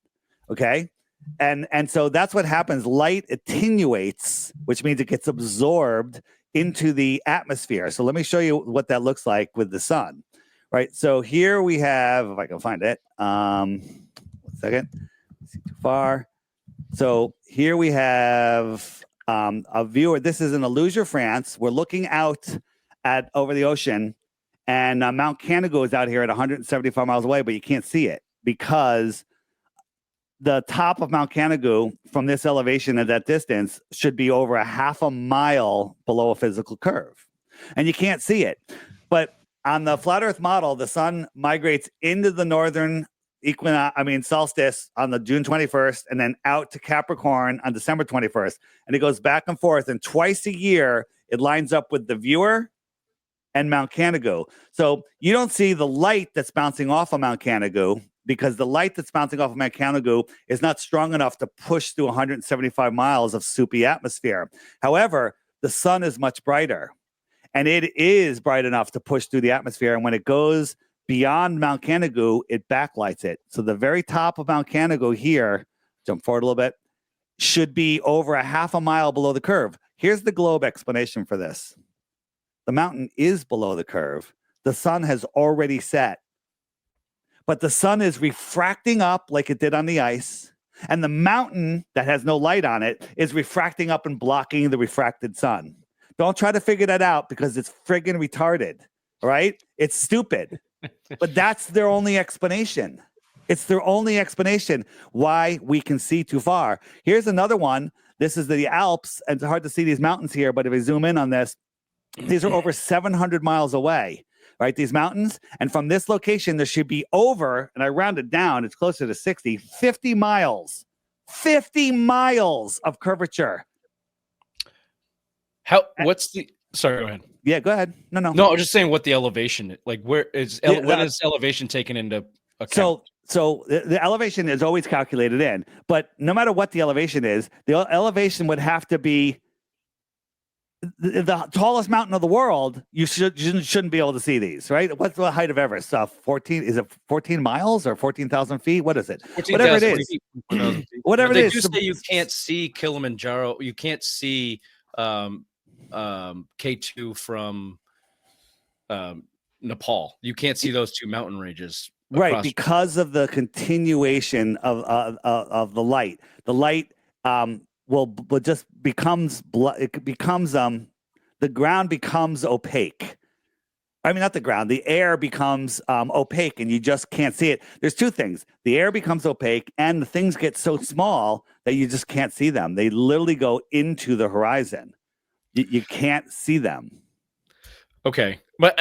Okay? And so that's what happens. Light attenuates, which means it gets absorbed into the atmosphere. So let me show you what that looks like with the sun. Right. So here we have, if I can find it, 1 second, see too far. So here we have a viewer. This is in Aluja, France. We're looking out at over the ocean, and Mount Canigou is out here at 175 miles away, but you can't see it because the top of Mount Canigou from this elevation at that distance should be over a half a mile below a physical curve, and you can't see it. But on the flat Earth model, the sun migrates into the northern solstice on the June 21st, and then out to Capricorn on December 21st. And it goes back and forth. And twice a year, it lines up with the viewer and Mount Canigou. So you don't see the light that's bouncing off of Mount Canigou because the light that's bouncing off of Mount Canigou is not strong enough to push through 175 miles of soupy atmosphere. However, the sun is much brighter. And it is bright enough to push through the atmosphere. And when it goes beyond Mount Canigou, it backlights it. So the very top of Mount Canigou here, jump forward a little bit, should be over a half a mile below the curve. Here's the globe explanation for this. The mountain is below the curve. The sun has already set. But the sun is refracting up like it did on the ice. And the mountain that has no light on it is refracting up and blocking the refracted sun. Don't try to figure that out because it's friggin' retarded, all right? It's stupid. But that's their only explanation. It's their only explanation why we can see too far. Here's another one. This is the Alps, and it's hard to see these mountains here, but if we zoom in on this, these are over 700 miles away, right? These mountains. And from this location, there should be over, and I rounded down, it's closer to 60, 50 miles. 50 miles of curvature. What's the? Sorry, go ahead. Yeah, go ahead. No. No, I was just saying what the elevation. Like, where is when is elevation taken into account? So the elevation is always calculated in, but no matter what the elevation is, the elevation would have to be the tallest mountain of the world. You shouldn't be able to see these, right? What's the height of Everest? 14? Is it 14 miles or 14,000 feet? What is it? 14, whatever it is. Whatever they it is. Do say you can't see Kilimanjaro. You can't see K2 from Nepal. You can't see those two mountain ranges. Right, because of the continuation of the light. The light will just becomes the ground becomes opaque. I mean, not the ground. The air becomes opaque, and you just can't see it. There's two things: the air becomes opaque, and the things get so small that you just can't see them. They literally go into the horizon. You can't see them. Okay, but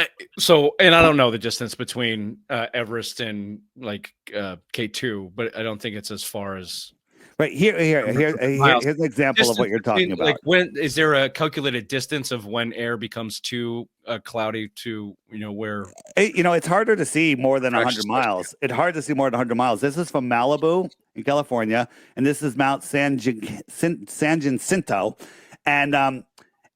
and I don't know the distance between Everest and like K2, but I don't think it's as far as. Right here's an example of what you're talking about. Like, when is there a calculated distance of when air becomes too cloudy to where? It's harder to see more than 100 miles. It's hard to see more than 100 miles. This is from Malibu in California, and this is Mount San Jacinto,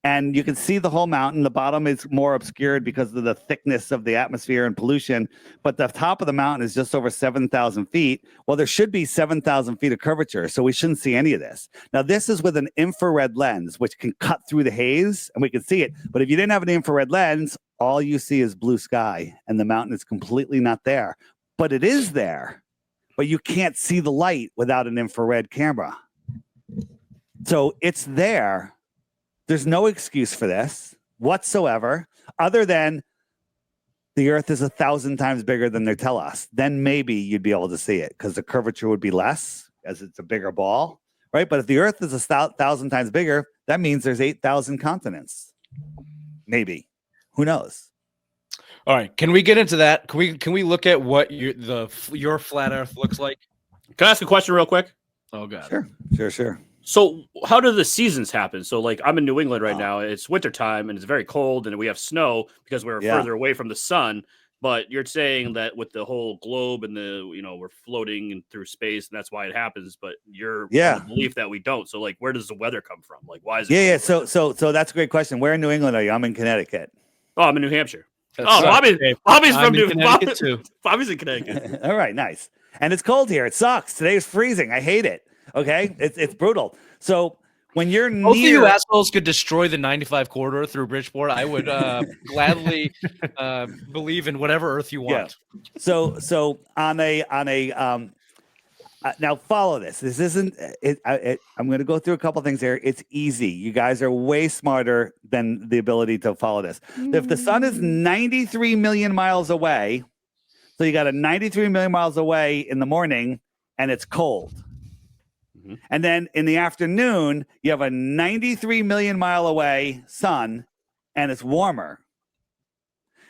and you can see the whole mountain. The bottom is more obscured because of the thickness of the atmosphere and pollution. But the top of the mountain is just over 7,000 feet. Well, there should be 7,000 feet of curvature, so we shouldn't see any of this. Now, this is with an infrared lens, which can cut through the haze, and we can see it. But if you didn't have an infrared lens, all you see is blue sky, and the mountain is completely not there. But it is there. But you can't see the light without an infrared camera. So it's there. There's no excuse for this whatsoever, other than the Earth is 1,000 times bigger than they tell us. Then maybe you'd be able to see it because the curvature would be less as it's a bigger ball, right? But if the Earth is 1,000 times bigger, that means there's 8,000 continents. Maybe. Who knows? All right. Can we get into that? Can we look at what your flat Earth looks like? Can I ask a question real quick? Oh God. Sure. So how do the seasons happen? So like I'm in New England right now. It's wintertime and it's very cold and we have snow because we're further away from the sun. But you're saying that with the whole globe and we're floating through space and that's why it happens. But you're of the belief that we don't. So like, where does the weather come from? Like, why is it? Yeah. So that's a great question. Where in New England are you? I'm in Connecticut. Oh, I'm in New Hampshire. Bobby's from New Connecticut too. Bobby's in Connecticut. All right, nice. And it's cold here. It sucks. Today is freezing. I hate it. Okay, it's brutal. So when you're both of you assholes could destroy the 95 corridor through Bridgeport, I would gladly believe in whatever Earth you want. Yeah. So on a now follow this. This isn't. I'm going to go through a couple things here. It's easy. You guys are way smarter than the ability to follow this. If the sun is 93 million miles away, so you got a 93 million miles away in the morning, and it's cold. And then in the afternoon, you have a 93 million mile away sun, and it's warmer.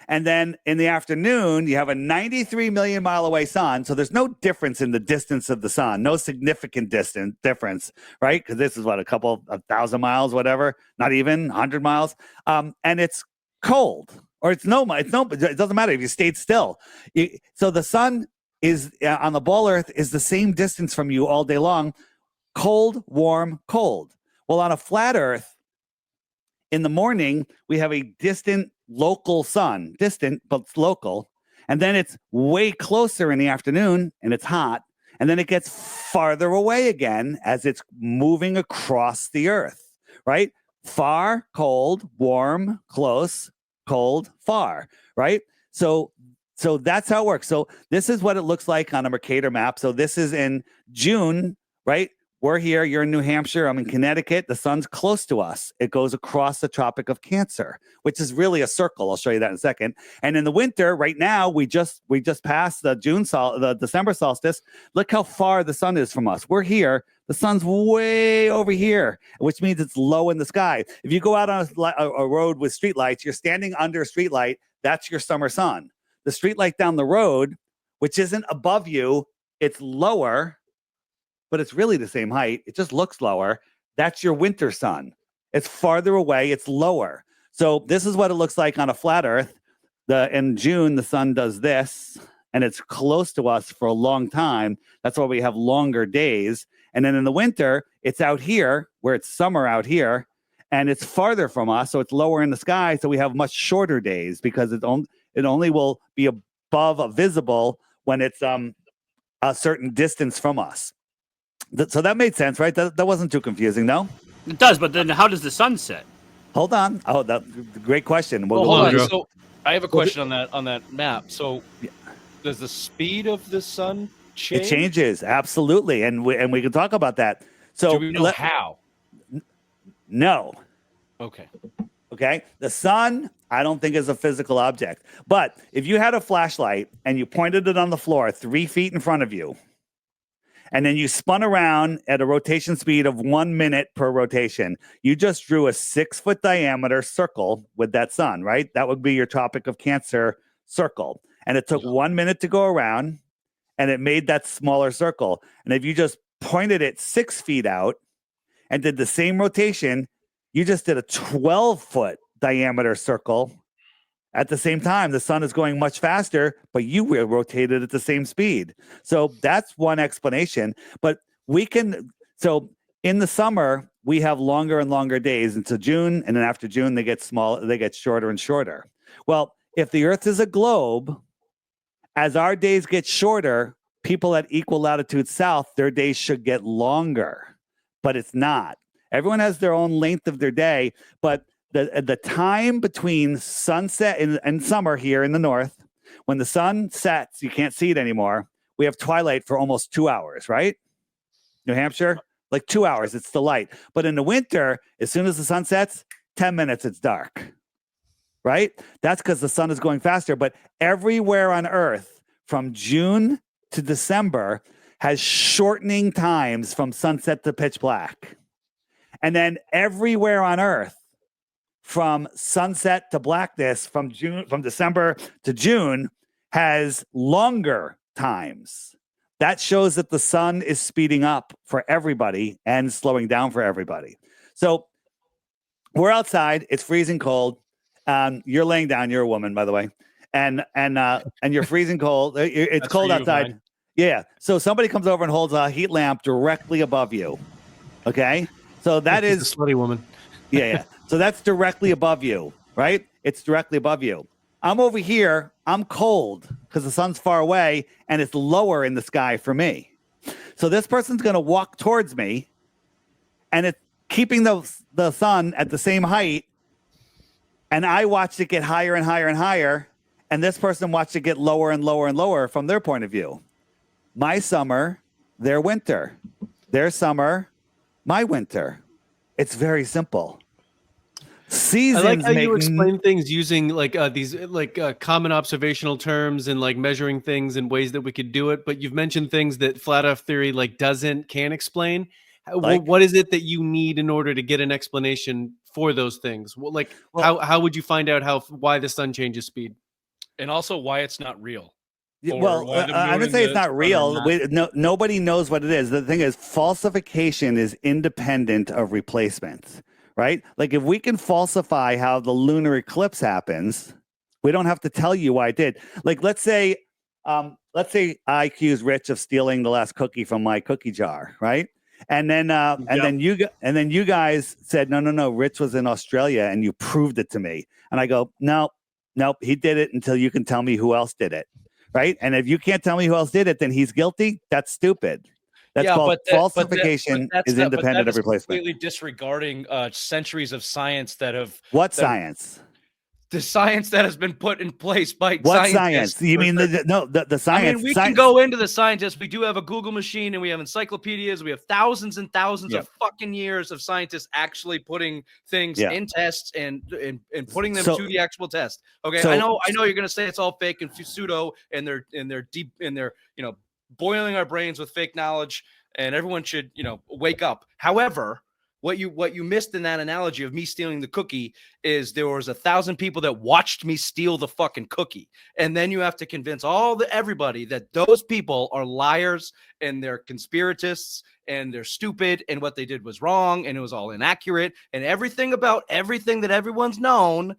And then in the afternoon, you have a 93 million mile away sun. So there's no difference in the distance of the sun, no significant difference, right? Because this is what, a couple of 1,000 miles, whatever, not even 100 miles. And it's cold, or it doesn't matter if you stayed still. So the sun is on the ball Earth is the same distance from you all day long. Cold, warm, cold. Well, on a flat Earth, in the morning, we have a distant local sun, distant, but it's local. And then it's way closer in the afternoon and it's hot. And then it gets farther away again as it's moving across the Earth, right? Far, cold, warm, close, cold, far, right? So that's how it works. So this is what it looks like on a Mercator map. So this is in June, right? We're here. You're in New Hampshire. I'm in Connecticut. The sun's close to us. It goes across the Tropic of Cancer, which is really a circle. I'll show you that in a second. And in the winter, right now, we just passed the December solstice. Look how far the sun is from us. We're here. The sun's way over here, which means it's low in the sky. If you go out on a road with streetlights, you're standing under a streetlight. That's your summer sun. The streetlight down the road, which isn't above you, it's lower, but it's really the same height. It just looks lower. That's your winter sun. It's farther away. It's lower. So this is what it looks like on a flat Earth. In June, the sun does this, and it's close to us for a long time. That's why we have longer days. And then in the winter, it's out here, where it's summer out here, and it's farther from us, so it's lower in the sky, so we have much shorter days because it only will be above visible when it's a certain distance from us. So that made sense, right? That wasn't too confusing, no? It does, but then how does the sun set? Hold on. Oh, that's a great question. Hold on. So I have a question on that map. So does the speed of the sun change? It changes, absolutely, and we can talk about that. So do we know how? No. Okay. The sun, I don't think is a physical object. But if you had a flashlight and you pointed it on the floor 3 feet in front of you, and then you spun around at a rotation speed of 1 minute per rotation, you just drew a 6-foot diameter circle with that sun, right? That would be your Tropic of Cancer circle. And it took 1 minute to go around, and it made that smaller circle. And if you just pointed it 6 feet out and did the same rotation, you just did a 12-foot diameter circle. At the same time, the sun is going much faster, but you will rotate it at the same speed. So that's one explanation. But so in the summer, we have longer and longer days until June, and then after June, they get shorter and shorter. Well, if the Earth is a globe, as our days get shorter, people at equal latitude south, their days should get longer, but it's not. Everyone has their own length of their day, but the time between sunset and summer here in the north, when the sun sets, you can't see it anymore. We have twilight for almost 2 hours, right? New Hampshire, like 2 hours, it's still light. But in the winter, as soon as the sun sets, 10 minutes, it's dark, right? That's because the sun is going faster. But everywhere on Earth, from June to December, has shortening times from sunset to pitch black. And then everywhere on Earth, from sunset to blackness, from December to June, has longer times. That shows that the sun is speeding up for everybody and slowing down for everybody. So we're outside. It's freezing cold. You're laying down. You're a woman, by the way, and you're freezing cold. It's That's cold for you, outside. Ryan. Yeah. So somebody comes over and holds a heat lamp directly above you. Okay. So that She's is a slutty woman. yeah. So that's directly above you, right? It's directly above you. I'm over here. I'm cold because the sun's far away and it's lower in the sky for me. So this person's going to walk towards me, and it's keeping the sun at the same height. And I watched it get higher and higher and higher. And this person watched it get lower and lower and lower from their point of view. My summer, their winter. Their summer, my winter. It's very simple. Seasons. I like how you explain things using like these common observational terms and like measuring things in ways that we could do it. But you've mentioned things that flat Earth theory can't explain. What is it that you need in order to get an explanation for those things? How would you find out why the sun changes speed? And also why it's not real. Well, I would say it's not real. Nobody knows what it is. The thing is, falsification is independent of replacement, right? Like if we can falsify how the lunar eclipse happens, we don't have to tell you why it did. Like let's say I accuse Rich of stealing the last cookie from my cookie jar, right? And then then you guys said no, Rich was in Australia and you proved it to me. And I go, nope, he did it until you can tell me who else did it. Right. And if you can't tell me who else did it, then he's guilty. That's stupid. That's called falsification is independent of replacement. Completely disregarding centuries of science that have. What science? The science that has been put in place by what scientists. Science? You mean the science? I mean, we can go into the scientists. We do have a Google machine and we have encyclopedias. We have thousands and thousands of fucking years of scientists actually putting things in tests and putting them to the actual test. Okay, I know you're gonna say it's all fake and pseudo, and they're deep and they're boiling our brains with fake knowledge, and everyone should wake up. However, what you missed in that analogy of me stealing the cookie is there was 1,000 people that watched me steal the fucking cookie. And then you have to convince everybody that those people are liars and they're conspiratists and they're stupid and what they did was wrong and it was all inaccurate and everything about everything that everyone's known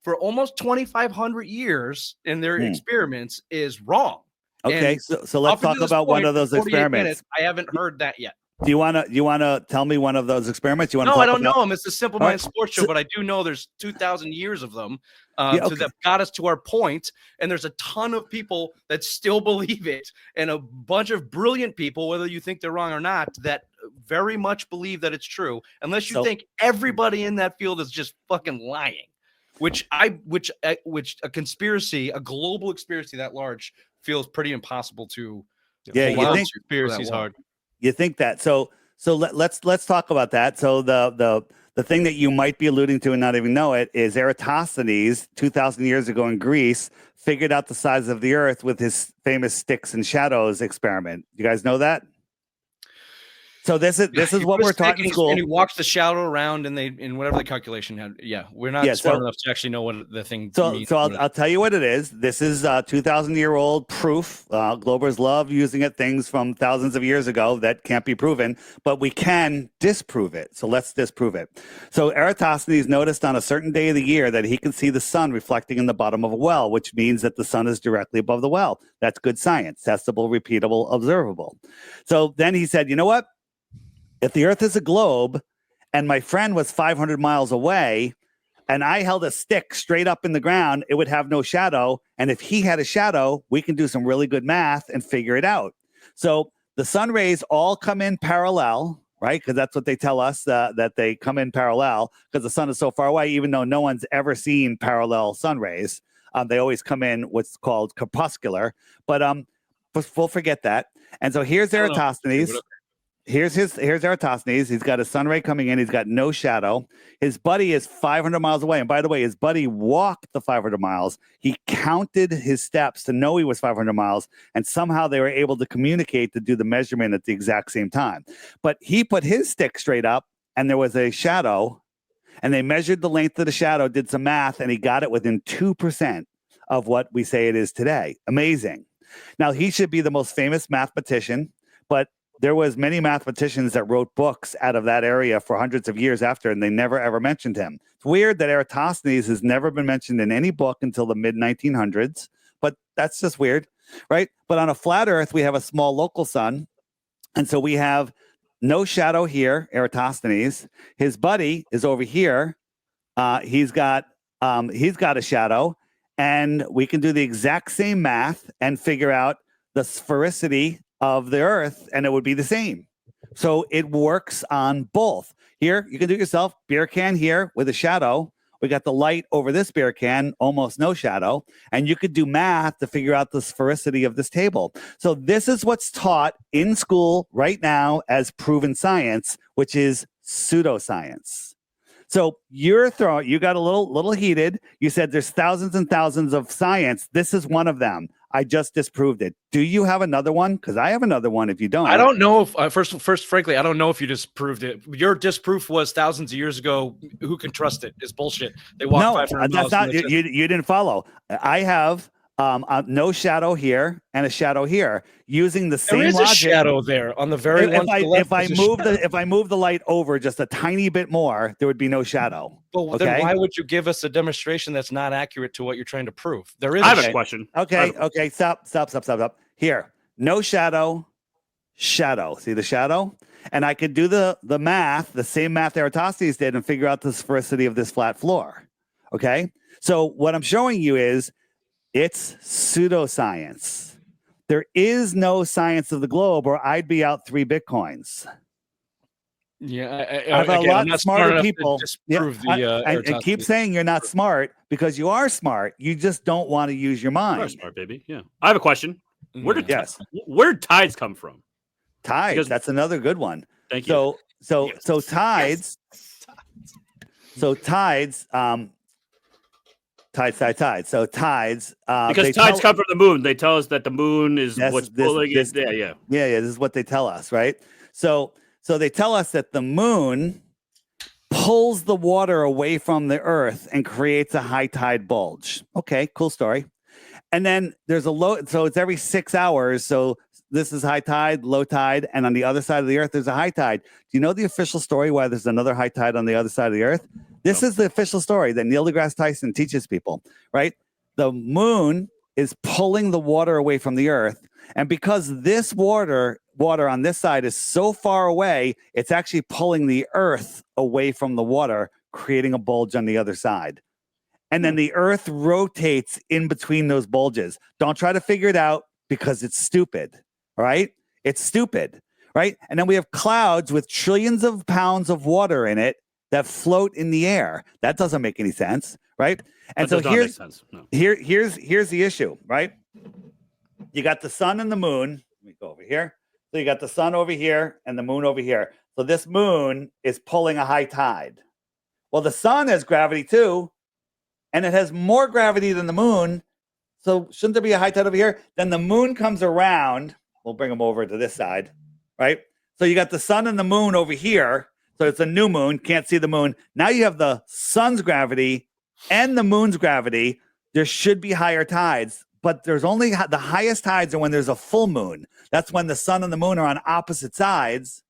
for almost 2,500 years in their experiments is wrong. Okay, so let's talk about one of those experiments. I haven't heard that yet. Do you want to tell me one of those experiments? No, I don't know them. It's a Simple Minds sports show, but I do know there's 2,000 years of them that got us to our point, and there's a ton of people that still believe it, and a bunch of brilliant people, whether you think they're wrong or not, that very much believe that it's true. Unless you think everybody in that field is just fucking lying, which a conspiracy, a global conspiracy that large, feels pretty impossible to. Yeah, you think conspiracy's hard. You think that. So let's talk about that. So the thing that you might be alluding to and not even know it is Eratosthenes 2,000 years ago in Greece figured out the size of the Earth with his famous sticks and shadows experiment. You guys know that? So this is what we're taught in school. And he walks the shadow around, and in whatever the calculation had. Yeah, we're not smart enough to actually know what the thing means. So I'll tell you what it is. This is 2,000-year-old proof. Globers love using it. Things from thousands of years ago that can't be proven, but we can disprove it. So let's disprove it. So Eratosthenes noticed on a certain day of the year that he can see the sun reflecting in the bottom of a well, which means that the sun is directly above the well. That's good science, testable, repeatable, observable. So then he said, you know what? If the Earth is a globe and my friend was 500 miles away and I held a stick straight up in the ground, it would have no shadow. And if he had a shadow, we can do some really good math and figure it out. So the sun rays all come in parallel, right? Because that's what they tell us, that they come in parallel because the sun is so far away, even though no one's ever seen parallel sun rays. They always come in what's called crepuscular. But we'll forget that. And so here's Eratosthenes. here's Eratosthenes. He's got a sun ray coming in. He's got no shadow. His buddy is 500 miles away. And by the way, his buddy walked the 500 miles. He counted his steps to know he was 500 miles. And somehow they were able to communicate to do the measurement at the exact same time. But he put his stick straight up and there was a shadow. And they measured the length of the shadow, did some math, and he got it within 2% of what we say it is today. Amazing. Now, he should be the most famous mathematician, but there was many mathematicians that wrote books out of that area for hundreds of years after, and they never, ever mentioned him. It's weird that Eratosthenes has never been mentioned in any book until the mid-1900s, but that's just weird, right? But on a flat Earth, we have a small local sun, and so we have no shadow here, Eratosthenes. His buddy is over here. He's got a shadow, and we can do the exact same math and figure out the sphericity of the Earth, and it would be the same. So it works on both. Here, you can do it yourself. Beer can here with a shadow. We got the light over this beer can, almost no shadow. And you could do math to figure out the sphericity of this table. So this is what's taught in school right now as proven science, which is pseudoscience. So you got a little heated. You said there's thousands and thousands of science. This is one of them. I just disproved it. Do you have another one? Because I have another one if you don't. I don't know if first, frankly, I don't know if you disproved it. Your disproof was thousands of years ago. Who can trust it? It's bullshit. They walked 500 miles. That's not, you didn't follow. I have no shadow here and a shadow here using the same logic. There is a shadow there on the very one. If I move the light over just a tiny bit more, there would be no shadow. Well, okay? Then why would you give us a demonstration that's not accurate to what you're trying to prove? There is. I have a question. Okay. Stop. Here, no shadow. See the shadow? And I could do the math, the same math Eratosthenes did, and figure out the sphericity of this flat floor. Okay. So what I'm showing you is it's pseudoscience. There is no science of the globe, or I'd be out 3 Bitcoins. Yeah, I have a lot smarter people. And keep saying you're not smart because you are smart. You just don't want to use your mind. You are smart, baby. Yeah. I have a question. Where did tides come from? Tides. Because, that's another good one. Thank you. So tides. So tides. Tides. So tides. Because tides come from the moon. They tell us that the moon is what's pulling it. Yeah. This is what they tell us, right? So they tell us that the moon pulls the water away from the Earth and creates a high tide bulge. Okay, cool story. And then there's a low. So it's every 6 hours. So this is high tide, low tide, and on the other side of the Earth, there's a high tide. Do you know the official story why there's another high tide on the other side of the Earth? This is the official story that Neil deGrasse Tyson teaches people, right? The moon is pulling the water away from the Earth. And because this water on this side is so far away, it's actually pulling the Earth away from the water, creating a bulge on the other side. And then the Earth rotates in between those bulges. Don't try to figure it out because it's stupid, right? It's stupid, right? And then we have clouds with trillions of pounds of water in it that float in the air. That doesn't make any sense, right? And so here's the issue, right? You got the sun and the moon. Let me go over here. So you got the sun over here and the moon over here. So this moon is pulling a high tide. Well, the sun has gravity too, and it has more gravity than the moon. So shouldn't there be a high tide over here? Then the moon comes around. We'll bring them over to this side, right? So you got the sun and the moon over here. So it's a new moon. Can't see the moon. Now you have the sun's gravity and the moon's gravity. There should be higher tides, but there's only the highest tides are when there's a full moon. That's when the sun and the moon are on opposite sides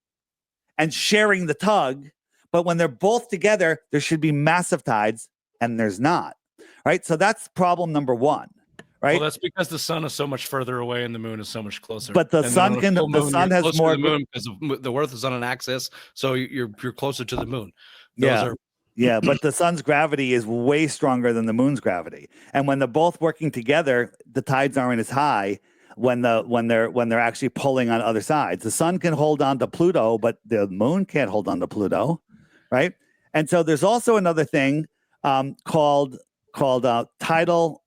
and sharing the tug. But when they're both together, there should be massive tides, and there's not, right? So that's problem number one, right? Well, that's because the sun is so much further away and the moon is so much closer. But the sun has more. The moon because the Earth is on an axis, so you're closer to the moon. Yeah, but the sun's gravity is way stronger than the moon's gravity, and when they're both working together, the tides aren't as high when they're actually pulling on other sides. The sun can hold on to Pluto, but the moon can't hold on to Pluto, right? And so there's also another thing called tidal.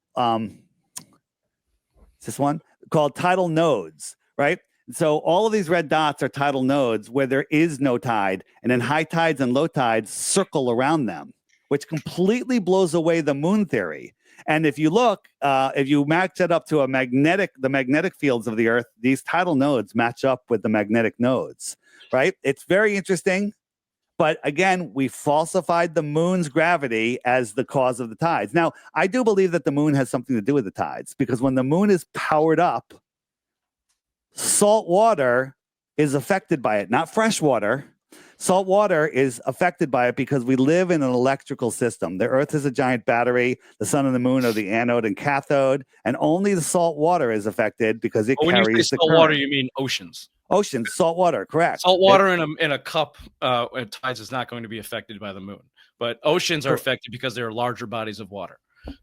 This one called tidal nodes, right? So all of these red dots are tidal nodes where there is no tide, and then high tides and low tides circle around them, which completely blows away the moon theory. And if you look, if you match it up to the magnetic fields of the Earth, these tidal nodes match up with the magnetic nodes, right? It's very interesting. But again, we falsified the moon's gravity as the cause of the tides. Now, I do believe that the moon has something to do with the tides, because when the moon is powered up, salt water is affected by it, not fresh water. Salt water is affected by it because we live in an electrical system. The Earth is a giant battery. The sun and the moon are the anode and cathode, and only the salt water is affected because it carries the current. When you say salt water, you mean oceans. Oceans, salt water, correct. Salt water in a cup at tides is not going to be affected by the moon, but oceans are affected because they are larger bodies of water.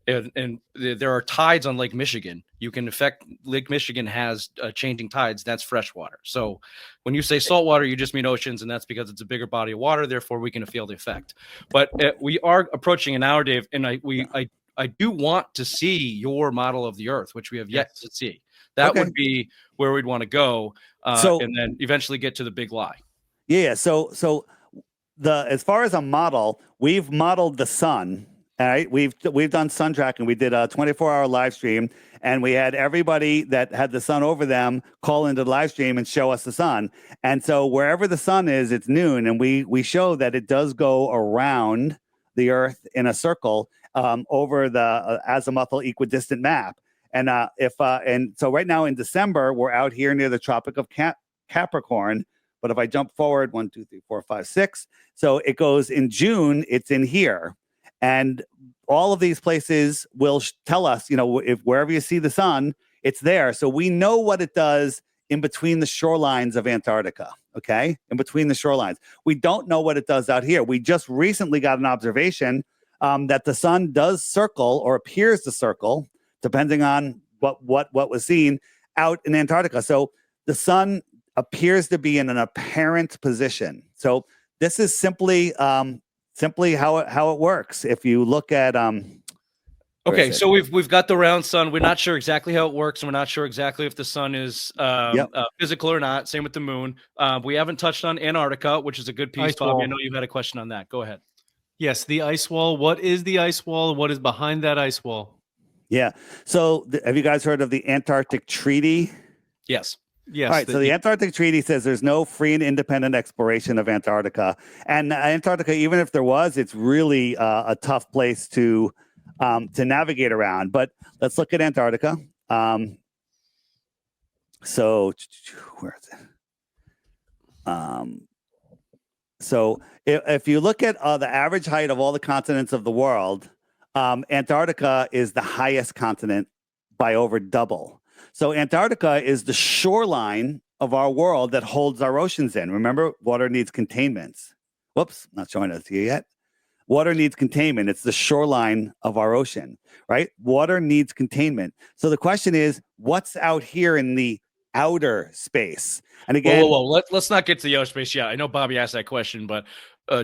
And there are tides on Lake Michigan. You can affect Lake Michigan has changing tides. That's fresh water. So when you say salt water, you just mean oceans, and that's because it's a bigger body of water. Therefore, we can feel the effect. But we are approaching an hour, Dave, and I do want to see your model of the Earth, which we have yet to see. That would be where we'd want to go, and then eventually get to the big lie. Yeah. So as far as a model, we've modeled the sun. All right, we've done sun tracking. We did a 24-hour live stream, and we had everybody that had the sun over them call into the live stream and show us the sun. And so wherever the sun is, it's noon, and we show that it does go around the Earth in a circle over the azimuthal equidistant map. And so right now in December, we're out here near the Tropic of Capricorn. But if I jump forward 1, 2, 3, 4, 5, 6, so it goes in June. It's in here. And all of these places will tell us, if wherever you see the sun, it's there. So we know what it does in between the shorelines of Antarctica, okay? In between the shorelines. We don't know what it does out here. We just recently got an observation that the sun does circle, or appears to circle, depending on what was seen out in Antarctica. So the sun appears to be in an apparent position. So this is simply how it works. If you look at okay, so we've got the round sun. We're not sure exactly how it works, and we're not sure exactly if the sun is physical or not. Same with the moon. We haven't touched on Antarctica, which is a good piece. Bobby, I know you had a question on that. Go ahead. Yes, the ice wall. What is the ice wall? What is behind that ice wall? Yeah. So have you guys heard of the Antarctic Treaty? Yes. Yes. All right. So the Antarctic Treaty says there's no free and independent exploration of Antarctica. And Antarctica, even if there was, it's really a tough place to navigate around. But let's look at Antarctica. So where is it? So if you look at the average height of all the continents of the world, Antarctica is the highest continent by over double. So Antarctica is the shoreline of our world that holds our oceans in. Remember, water needs containment. Whoops, not showing it to you yet. Water needs containment. It's the shoreline of our ocean, right? Water needs containment. So the question is, what's out here in the outer space? And again, let's not get to the outer space yet. I know Bobby asked that question, but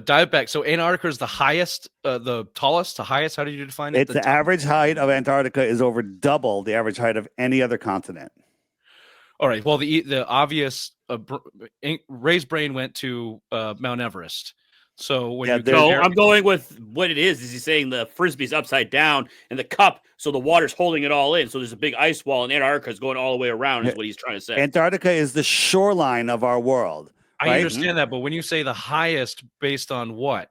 dive back. So Antarctica is the highest, the tallest, the highest. How did you define it? It's the average height of Antarctica is over double the average height of any other continent. All right. Well, the obvious Ray's brain went to Mount Everest. So when I'm going with what it is. Is he saying the frisbee's upside down in the cup, so the water's holding it all in? So there's a big ice wall, and Antarctica is going all the way around. Is what he's trying to say. Antarctica is the shoreline of our world. I understand that, but when you say the highest, based on what?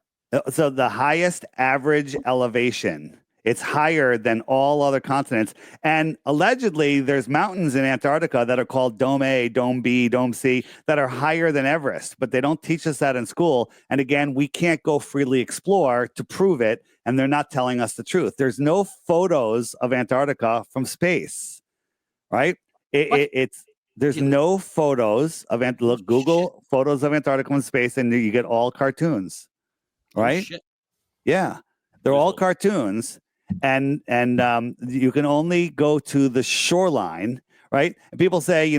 So the highest average elevation, it's higher than all other continents. And allegedly, there's mountains in Antarctica that are called Dome A, Dome B, Dome C, that are higher than Everest, but they don't teach us that in school. And again, we can't go freely explore to prove it, and they're not telling us the truth. There's no photos of Antarctica from space, right? There's no photos of Google photos of Antarctica in space, and you get all cartoons, right? Yeah, they're all cartoons, and you can only go to the shoreline, right? And people say,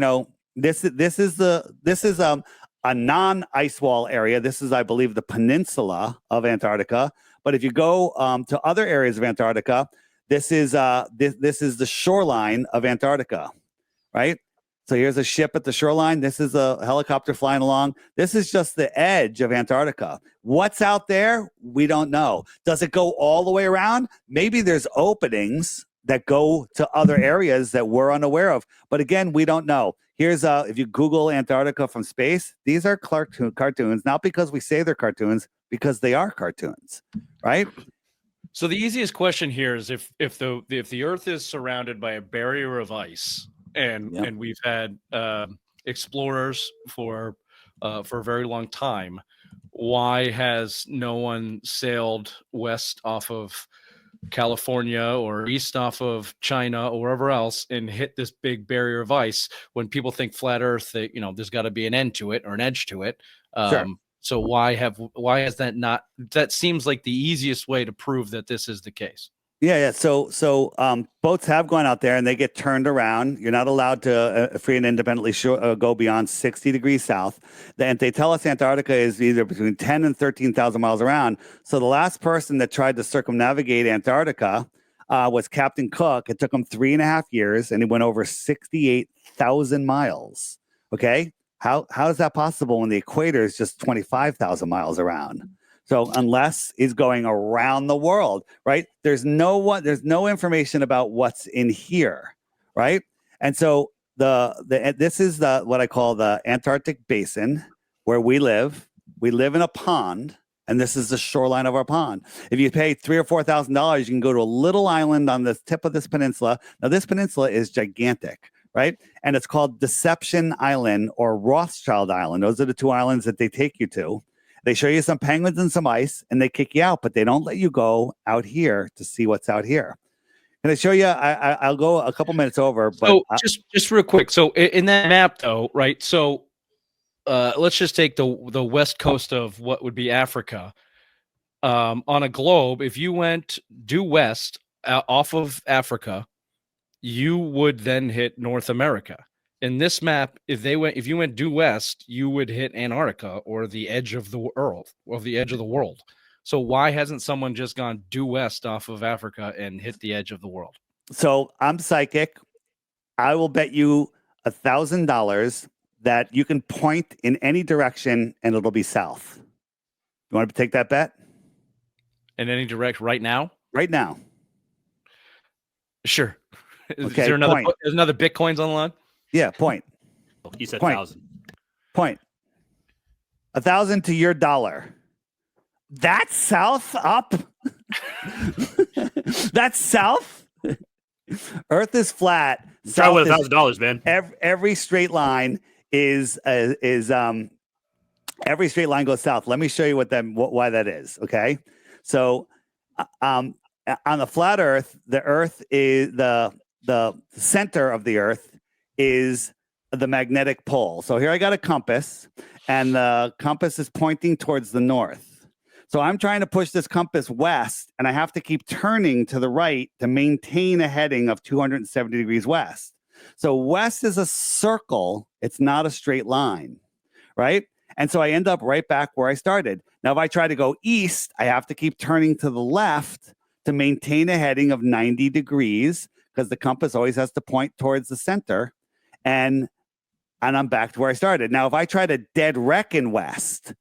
this is a non-ice wall area. This is, I believe, the peninsula of Antarctica. But if you go to other areas of Antarctica, this is the shoreline of Antarctica, right? So here's a ship at the shoreline. This is a helicopter flying along. This is just the edge of Antarctica. What's out there? We don't know. Does it go all the way around? Maybe there's openings that go to other areas that we're unaware of. But again, we don't know. Here's if you Google Antarctica from space, these are cartoons, not because we say they're cartoons, because they are cartoons, right? So the easiest question here is if the Earth is surrounded by a barrier of ice, and we've had explorers for a very long time, why has no one sailed west off of California or east off of China or wherever else and hit this big barrier of ice? When people think flat Earth, there's got to be an end to it or an edge to it. Sure. So why has that not? That seems like the easiest way to prove that this is the case. Yeah. So boats have gone out there and they get turned around. You're not allowed to free and independently go beyond 60 degrees south. And they tell us Antarctica is either between 10 and 13,000 miles around. So the last person that tried to circumnavigate Antarctica was Captain Cook. It took him 3.5 years and he went over 68,000 miles. Okay. How is that possible when the equator is just 25,000 miles around? So unless he's going around the world, right? There's no information about what's in here, right? And so this is what I call the Antarctic Basin where we live. We live in a pond, and this is the shoreline of our pond. If you pay $3,000 or $4,000, you can go to a little island on the tip of this peninsula. Now, this peninsula is gigantic, right? And it's called Deception Island or Rothschild Island. Those are the two islands that they take you to. They show you some penguins and some ice, and they kick you out, but they don't let you go out here to see what's out here. Can I show you? I'll go a couple minutes over. But so just real quick. So in that map, though, right? So let's just take the west coast of what would be Africa. On a globe, if you went due west off of Africa, you would then hit North America. In this map, if you went due west, you would hit Antarctica or the edge of the earth or the edge of the world. So why hasn't someone just gone due west off of Africa and hit the edge of the world? So I'm psychic. I will bet you $1,000 that you can point in any direction and it'll be south. You want to take that bet? In any direction right now? Right now. Sure. Okay, is there another Bitcoins on the line? Yeah, point. He said Point. 1,000. Point. 1,000 to your dollar. That's south up. That's south. Earth is flat. Try with $1,000, man. Every straight line is every straight line goes south. Let me show you why that is. Okay, so on the flat Earth, the Earth is the center of the Earth is the magnetic pole. So here I got a compass, and the compass is pointing towards the north. So I'm trying to push this compass west, and I have to keep turning to the right to maintain a heading of 270 degrees west. So west is a circle. It's not a straight line, right? And so I end up right back where I started. Now, if I try to go east, I have to keep turning to the left to maintain a heading of 90 degrees because the compass always has to point towards the center. And I'm back to where I started. Now, if I try to dead reckon west,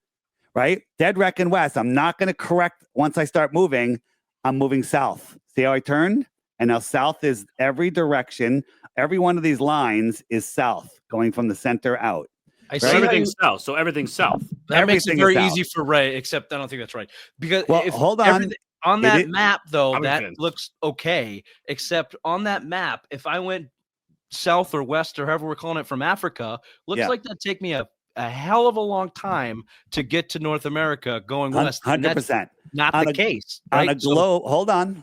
right? Dead reckon west, I'm not going to correct once I start moving. I'm moving south. See how I turned? And now south is every direction. Every one of these lines is south, going from the center out. So everything's south. So everything's south. That makes it very easy for Ray, except I don't think that's right. Because hold on. On that map, though, that looks okay. Except on that map, if I went south or west or however we're calling it from Africa, looks like that'd take me a hell of a long time to get to North America going west. 100%. Not the case. Right? On a globe, so,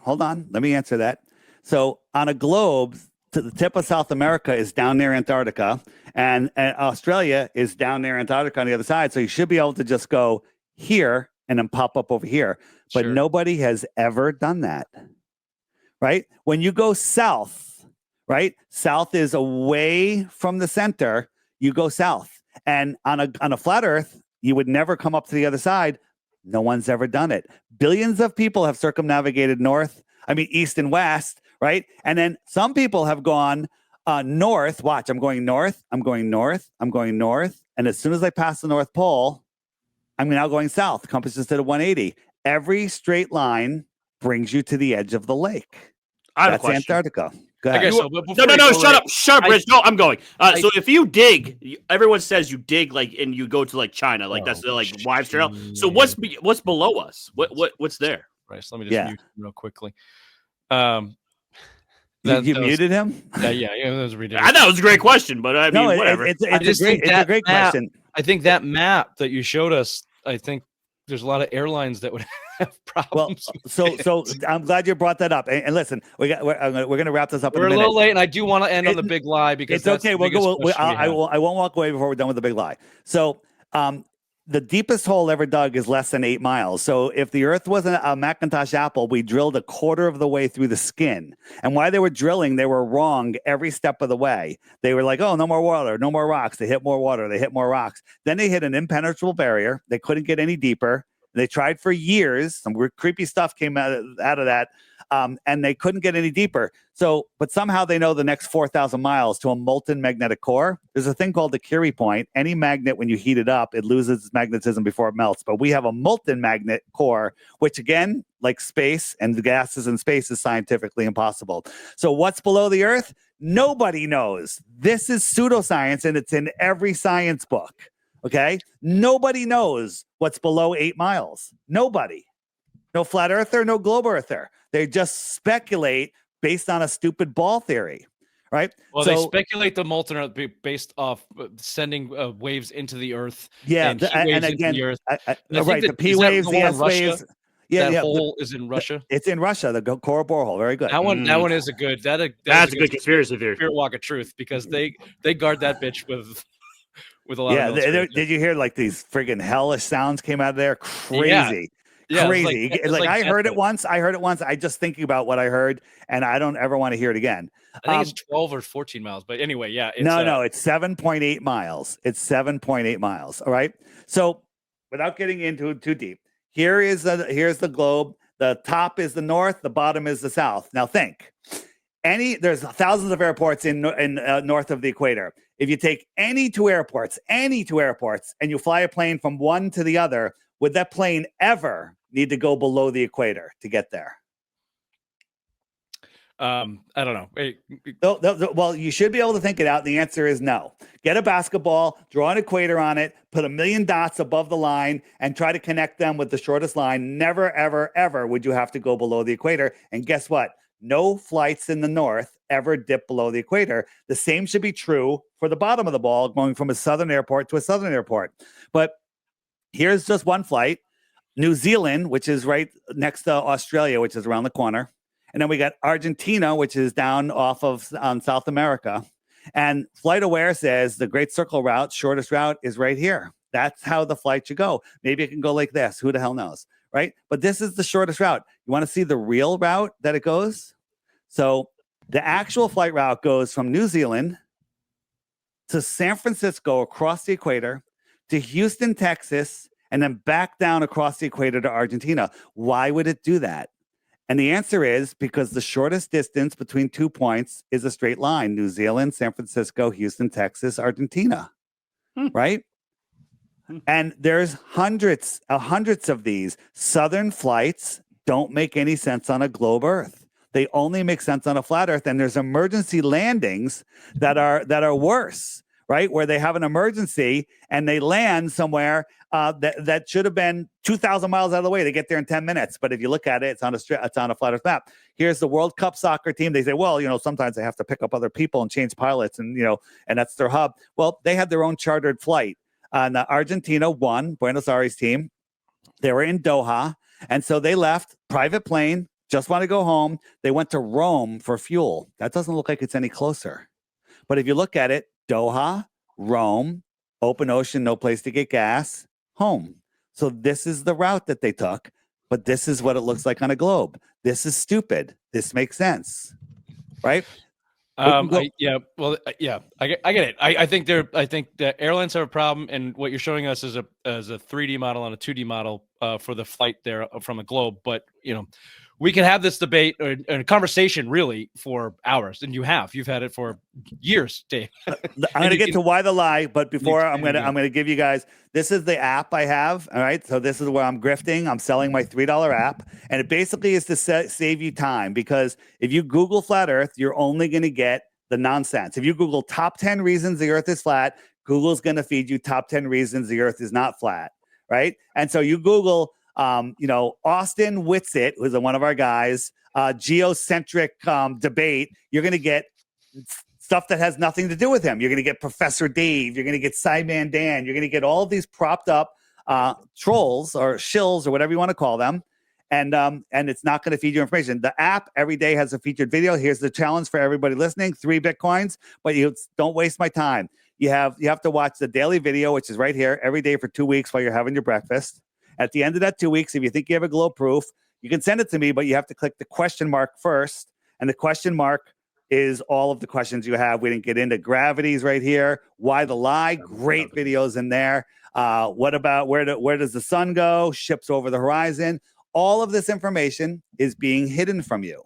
hold on. Let me answer that. So on a globe, to the tip of South America is down near Antarctica, and Australia is down near Antarctica on the other side. So you should be able to just go here and then pop up over here. But nobody has ever done that, right? When you go south, right? South is away from the center. You go south. And on a flat Earth, you would never come up to the other side. No one's ever done it. Billions of people have circumnavigated east and west, right? And then some people have gone North, watch, I'm going north, I'm going north, I'm going north. And as soon as I pass the North Pole, I'm now going south. Compass instead of 180. Every straight line brings you to the edge of the lake. I have a That's question. Antarctica. Go ahead. Okay, so but before No, you go, shut Ray, up, shut up, Rich. No, I'm going. So if you dig, everyone says you dig like, and you go to like China, like that's the like wives trail. So what's below us? What's there? Right, so let me just mute him real quickly. You muted him? Yeah, that was ridiculous. I thought it was a great question, but I mean, whatever. It's a great question. I think that map that you showed us, I think there's a lot of airlines that would have problems. Well, so I'm glad you brought that up. And listen, we're going to wrap this up. We're in a a minute. little late, and I do want to end on the big lie because it's okay. I won't walk away before we're done with the big lie. So, the deepest hole ever dug is less than 8 miles. So if the Earth wasn't a Macintosh apple, we drilled a quarter of the way through the skin. And while they were drilling, they were wrong every step of the way. They were like, oh, no more water, no more rocks. They hit more water. They hit more rocks. Then they hit an impenetrable barrier. They couldn't get any deeper. They tried for years. Some creepy stuff came out of that. And they couldn't get any deeper. So, but somehow they know the next 4,000 miles to a molten magnetic core. There's a thing called the Curie point. Any magnet, when you heat it up, it loses its magnetism before it melts. But we have a molten magnet core, which again, like space and the gases in space, is scientifically impossible. So what's below the Earth? Nobody knows. This is pseudoscience, and it's in every science book. Okay? Nobody knows what's below 8 miles. Nobody. No flat earther, no globe earther. They just speculate based on a stupid ball theory, right? Well, they speculate the molten earth based off sending waves into the Earth. Yeah, and again, the Earth. Right, the P waves, the S waves. Yeah, that hole is in Russia. It's in Russia, the core borehole. Very good. That one is a good. That's a good conspiracy theory. Spirit walk of truth, because they guard that bitch with a lot. Yeah, of did you hear like these friggin' hellish sounds came out of there? Crazy. Yeah, crazy. Like I heard it once. I just thinking about what I heard, and I don't ever want to hear it again. I think it's 12 or 14 miles, but anyway, yeah. It's 7.8 miles. It's 7.8 miles. All right. So without getting into it too deep, here's the globe. The top is the north. The bottom is the south. Now think. There's thousands of airports in north of the equator. If you take any two airports, and you fly a plane from one to the other, would that plane ever need to go below the equator to get there? I don't know. Well, you should be able to think it out. The answer is no. Get a basketball, draw an equator on it, put 1 million dots above the line, and try to connect them with the shortest line. Never, ever, ever would you have to go below the equator. And guess what? No flights in the north ever dip below the equator. The same should be true for the bottom of the ball, going from a southern airport to a southern airport. But here's just one flight. New Zealand, which is right next to Australia, which is around the corner. And then we got Argentina, which is down off of South America. And FlightAware says the Great Circle route, shortest route, is right here. That's how the flight should go. Maybe it can go like this. Who the hell knows, right? But this is the shortest route. You want to see the real route that it goes? So the actual flight route goes from New Zealand to San Francisco across the equator to Houston, Texas, and then back down across the equator to Argentina. Why would it do that? And the answer is because the shortest distance between 2 points is a straight line. New Zealand, San Francisco, Houston, Texas, Argentina, right? And there's hundreds of these. Southern flights don't make any sense on a globe Earth. They only make sense on a flat Earth. And there's emergency landings that are worse, right? Where they have an emergency and they land somewhere that should have been 2,000 miles out of the way. They get there in 10 minutes. But if you look at it, it's on a flat Earth map. Here's the World Cup soccer team. They say, well, sometimes they have to pick up other people and change pilots, and and that's their hub. Well, they had their own chartered flight. Argentina won, Buenos Aires team. They were in Doha. And so they left, private plane, just want to go home. They went to Rome for fuel. That doesn't look like it's any closer. But if you look at it, Doha, Rome, open ocean, no place to get gas, home. So this is the route that they took, but this is what it looks like on a globe. This is stupid. This makes sense, right? I get it. I think the airlines have a problem, and what you're showing us is a 3D model and a 2D model for the flight there from a globe. But we can have this debate or a conversation really for hours, and you've had it for years, Dave. I'm going to get to why the lie, but before I'm going to give you guys, this is the app I have. All right. So this is where I'm grifting. I'm selling my $3 app, and it basically is to save you time, because if you Google flat Earth, you're only going to get the nonsense. If you Google top 10 reasons the Earth is flat, Google's going to feed you top 10 reasons the Earth is not flat. Right. And so you Google, Austin Whitsitt, who's one of our guys, geocentric debate, you're going to get stuff that has nothing to do with him. You're going to get Professor Dave. You're going to get Cyman Dan. You're going to get all of these propped up trolls or shills or whatever you want to call them. And it's not going to feed you information. The app every day has a featured video. Here's the challenge for everybody listening: 3 Bitcoins, but you don't waste my time. You have to watch the daily video, which is right here every day for 2 weeks while you're having your breakfast. At the end of that 2 weeks, if you think you have a glow proof, you can send it to me, but you have to click the question mark first. And the question mark is all of the questions you have. We didn't get into gravities right here. Why the lie? Great videos in there. What about where does the sun go? Ships over the horizon. All of this information is being hidden from you.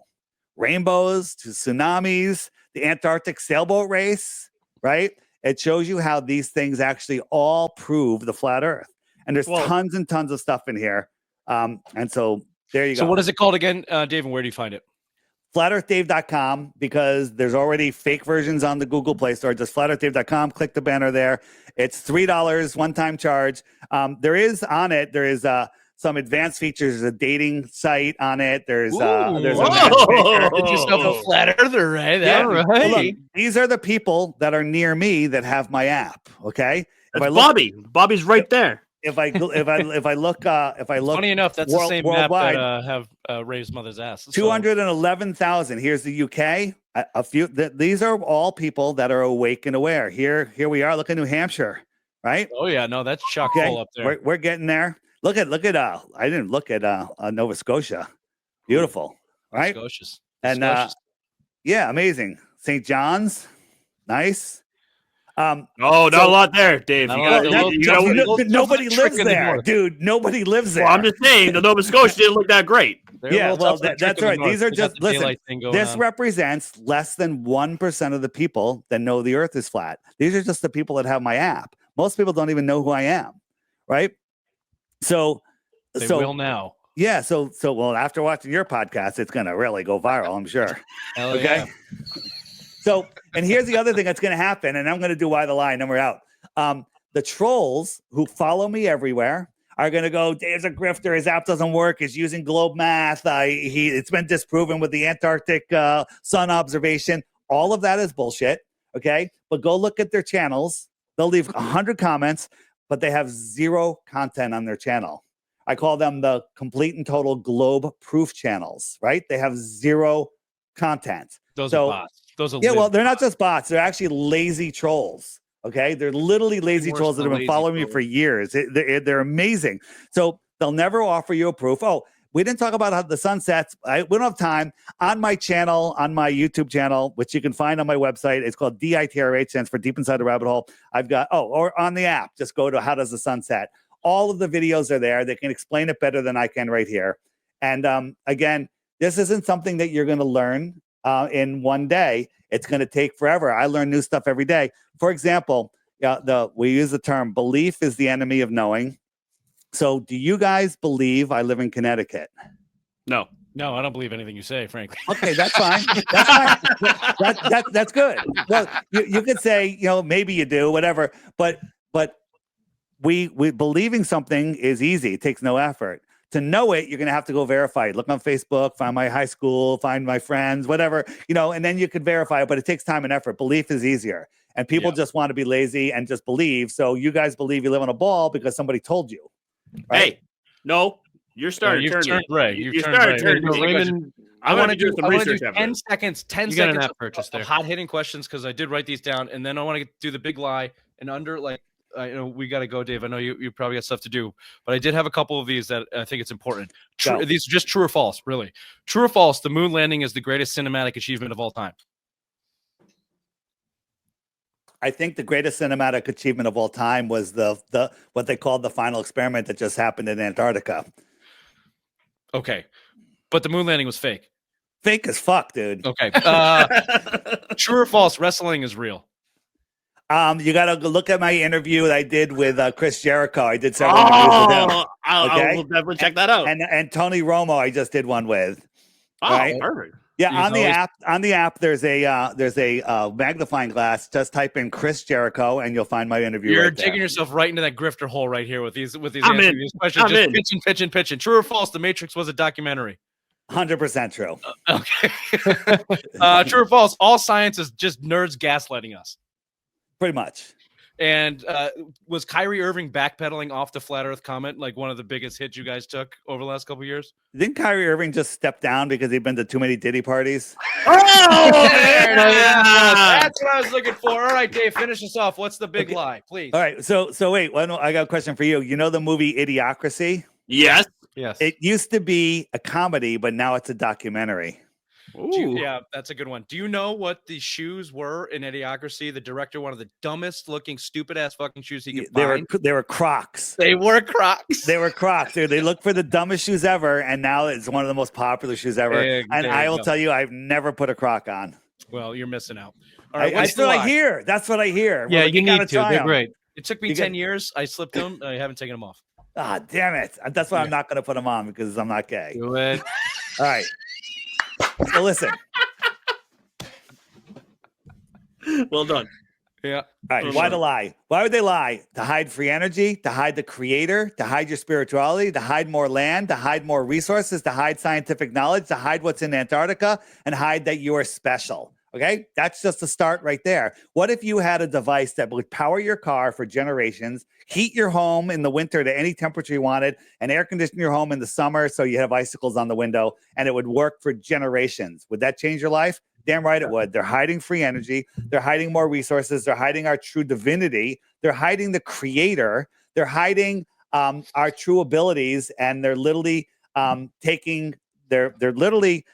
Rainbows to tsunamis, the Antarctic sailboat race, right? It shows you how these things actually all prove the flat Earth. And there's tons and tons of stuff in here. And so there you go. So what is it called again, Dave, and where do you find it? FlatEarthDave.com, because there's already fake versions on the Google Play Store. Just FlatEarthDave.com. Click the banner there. It's $3 one-time charge. There is some advanced features. There's a dating site on it. There's a Did you stop a flat earther, right? Yeah, Right. well, look, these are the people that are near me that have my app. Okay, that's Bobby. Bobby's right there. If I look, funny enough, that's the same map that have Ray's mother's ass. 211,000. Here's the UK. A few. These are all people that are awake and aware. Here we are. Look at New Hampshire, right? Oh yeah, no, that's chock full up there. We're getting there. Look at. I didn't look at Nova Scotia. Beautiful, right? Scotia's. And yeah, amazing. St. John's, nice. Not a lot there, Dave. Nobody lives there, dude. Nobody lives there. Well, I'm just saying the Nova Scotia didn't look that great. Yeah, well, that's right. These are just, listen, this represents less than 1% of the people that know the Earth is flat. These are just the people that have my app. Most people don't even know who I am, right? So they will now. Yeah, so well, after watching your podcast, it's going to really go viral, I'm sure. Hell okay. Yeah. So, and here's the other thing that's going to happen, and I'm going to do why the lie, and then we're out. The trolls who follow me everywhere are going to go, Dave's a grifter, his app doesn't work, he's using globe math, it's been disproven with the Antarctic sun observation. All of that is bullshit, okay? But go look at their channels. They'll leave 100 comments, but they have 0 content on their channel. I call them the complete and total globe proof channels, right? They have 0 content. Those are bots. Well, they're not just bots. They're actually lazy trolls. Okay. They're literally lazy trolls that have been following me for years. They're amazing. So they'll never offer you a proof. Oh, we didn't talk about how the sun sets. We don't have time. On my channel, on my YouTube channel, which you can find on my website, it's called DITRH, stands for Deep Inside the Rabbit Hole. I've got, or on the app, just go to How Does the Sun Set? All of the videos are there. They can explain it better than I can right here. And again, this isn't something that you're going to learn in one day. It's going to take forever. I learn new stuff every day. For example, we use the term belief is the enemy of knowing. So do you guys believe I live in Connecticut? No, I don't believe anything you say, frankly. Okay, that's fine. That's fine. That's good. Well, you could say, maybe you do, whatever. But we believing something is easy. It takes no effort. To know it, you're going to have to go verify it. Look on Facebook, find my high school, find my friends, whatever, and then you could verify it, but it takes time and effort. Belief is easier. And people just want to be lazy and just believe. So you guys believe you live on a ball because somebody told you. Right? Hey, no, you're starting to turn Ray. You've started turning Raymond. I want to do some research. 10 seconds. 10 you seconds got an app purchase there. Hot hitting questions because I did write these down, and then I want to do the big lie and under we got to go, Dave. I know you probably got stuff to do, but I did have a couple of these that I think it's important. These are just true or false, really. True or false, the moon landing is the greatest cinematic achievement of all time. I think the greatest cinematic achievement of all time was the what they called the final experiment that just happened in Antarctica. Okay. But the moon landing was fake. Fake as fuck, dude. Okay. True or false? Wrestling is real. You got to look at my interview that I did with Chris Jericho. I did several interviews with him. I will definitely check that out. And Tony Romo, I just did one with. Perfect. Yeah, on the app, there's a magnifying glass. Just type in Chris Jericho, and you'll find my interview. You're right there. digging yourself right into that grifter hole right here with these I'm answers in. these questions. I'm Just in. pitching. True or false? The Matrix was a documentary. 100% true. Okay. True or false? All science is just nerds gaslighting us. Pretty much. And was Kyrie Irving backpedaling off the flat Earth comment like one of the biggest hits you guys took over the last couple of years? Didn't Kyrie Irving just step down because he'd been to too many Diddy parties? That's what I was looking for. All right, Dave, finish us off. What's the big lie, please? All right. So wait, I got a question for you. You know the movie Idiocracy? Yes. It used to be a comedy, but now it's a documentary. Yeah, that's a good one. Do you know what the shoes were in Idiocracy? The director wanted the dumbest looking, stupid ass fucking shoes he could find. They were Crocs. They were Crocs. They were Crocs, dude. They look for the dumbest shoes ever, and now it's one of the most popular shoes ever. And I will tell you, I've never put a Croc on. Well, you're missing out. All right, that's what I hear. That's what I hear. Yeah, you need to. They're great. It took me 10 years. I slipped them. I haven't taken them off. Ah, damn it. That's why I'm not going to put them on, because I'm not gay. Do it. All right. So listen. Well done. Yeah. All right. Why to lie? Why would they lie? To hide free energy, to hide the creator, to hide your spirituality, to hide more land, to hide more resources, to hide scientific knowledge, to hide what's in Antarctica, and hide that you are special. Okay, that's just a start right there. What if you had a device that would power your car for generations, heat your home in the winter to any temperature you wanted, and air condition your home in the summer so you have icicles on the window, and it would work for generations? Would that change your life? Damn right it would. They're hiding free energy. They're hiding more resources. They're hiding our true divinity. They're hiding the creator. They're hiding our true abilities, and they're literally they're literally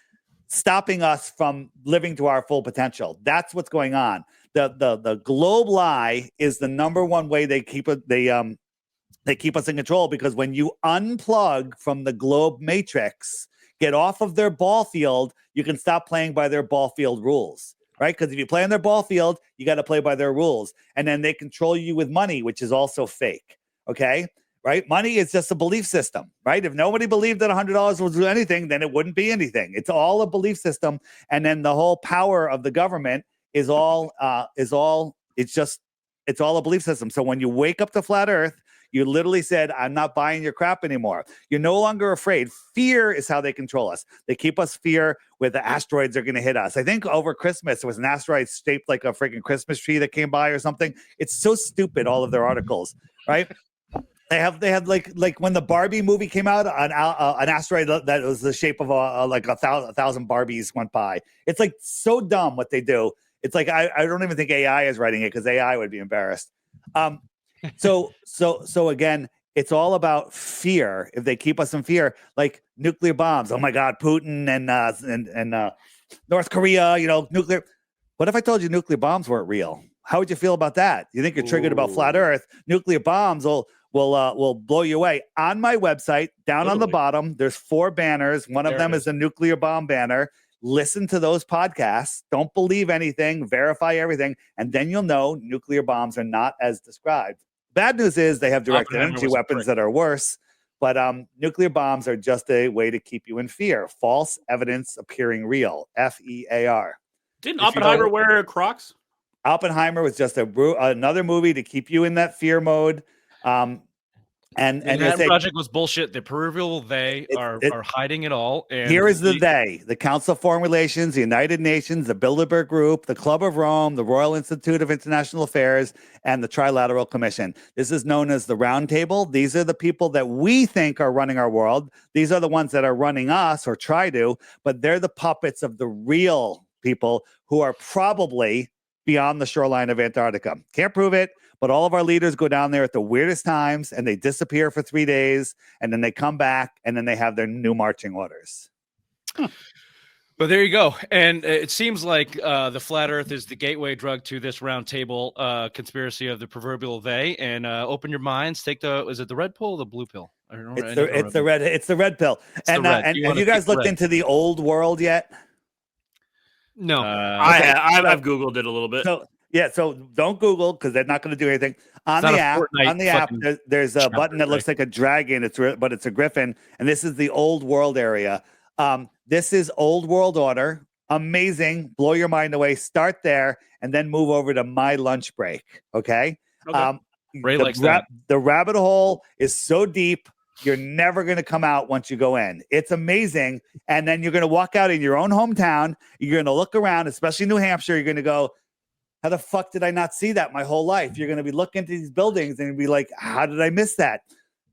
stopping us from living to our full potential. That's what's going on. The globe lie is the number one way they keep us in control, because when you unplug from the globe matrix, get off of their ball field, you can stop playing by their ball field rules, right? Because if you play on their ball field, you got to play by their rules. And then they control you with money, which is also fake, okay? Right? Money is just a belief system, right? If nobody believed that $100 will do anything, then it wouldn't be anything. It's all a belief system. And then the whole power of the government is all a belief system. So when you wake up to flat Earth, you literally said, I'm not buying your crap anymore. You're no longer afraid. Fear is how they control us. They keep us fear with the asteroids are going to hit us. I think over Christmas, there was an asteroid shaped like a freaking Christmas tree that came by or something. It's so stupid, all of their articles, right? They had like when the Barbie movie came out, an asteroid that was the shape of a thousand Barbies went by. It's like so dumb what they do. It's like I don't even think AI is writing it, because AI would be embarrassed. So again, it's all about fear. If they keep us in fear, like nuclear bombs. Oh my God, Putin and North Korea. Nuclear. What if I told you nuclear bombs weren't real? How would you feel about that? You think you're triggered about flat Earth? Nuclear bombs will blow you away. On my website, down on the bottom, there's 4 banners. One of them is a nuclear bomb banner. Listen to those podcasts. Don't believe anything. Verify everything. And then you'll know nuclear bombs are not as described. Bad news is they have directed energy weapons that are worse. But nuclear bombs are just a way to keep you in fear. False evidence appearing real. FEAR. Didn't Oppenheimer wear Crocs? Oppenheimer was just another movie to keep you in that fear mode. And that project was bullshit. The peripheral are hiding it all. And here is the Council of Foreign Relations, the United Nations, the Bilderberg Group, the Club of Rome, the Royal Institute of International Affairs, and the Trilateral Commission. This is known as the Round Table. These are the people that we think are running our world. These are the ones that are running us, or try to, but they're the puppets of the real people who are probably beyond the shoreline of Antarctica. Can't prove it. But all of our leaders go down there at the weirdest times, and they disappear for 3 days, and then they come back, and then they have their new marching orders. But there you go. And it seems like the flat Earth is the gateway drug to this round table conspiracy of the proverbial they. And open your minds. Take is it the red pill or the blue pill? I don't know. It's the red pill. And have you guys looked into the old world yet? No. I've Googled it a little bit. So don't Google because they're not going to do anything. On the app, there's a button that looks like a dragon. But it's a griffin. And this is the old world area. This is old world order. Amazing. Blow your mind away. Start there and then move over to my lunch break. Okay. Ray likes that. The rabbit hole is so deep. You're never going to come out once you go in. It's amazing. And then you're going to walk out in your own hometown. You're going to look around, especially New Hampshire. You're going to go, how the fuck did I not see that my whole life? You're going to be looking into these buildings and be like, how did I miss that?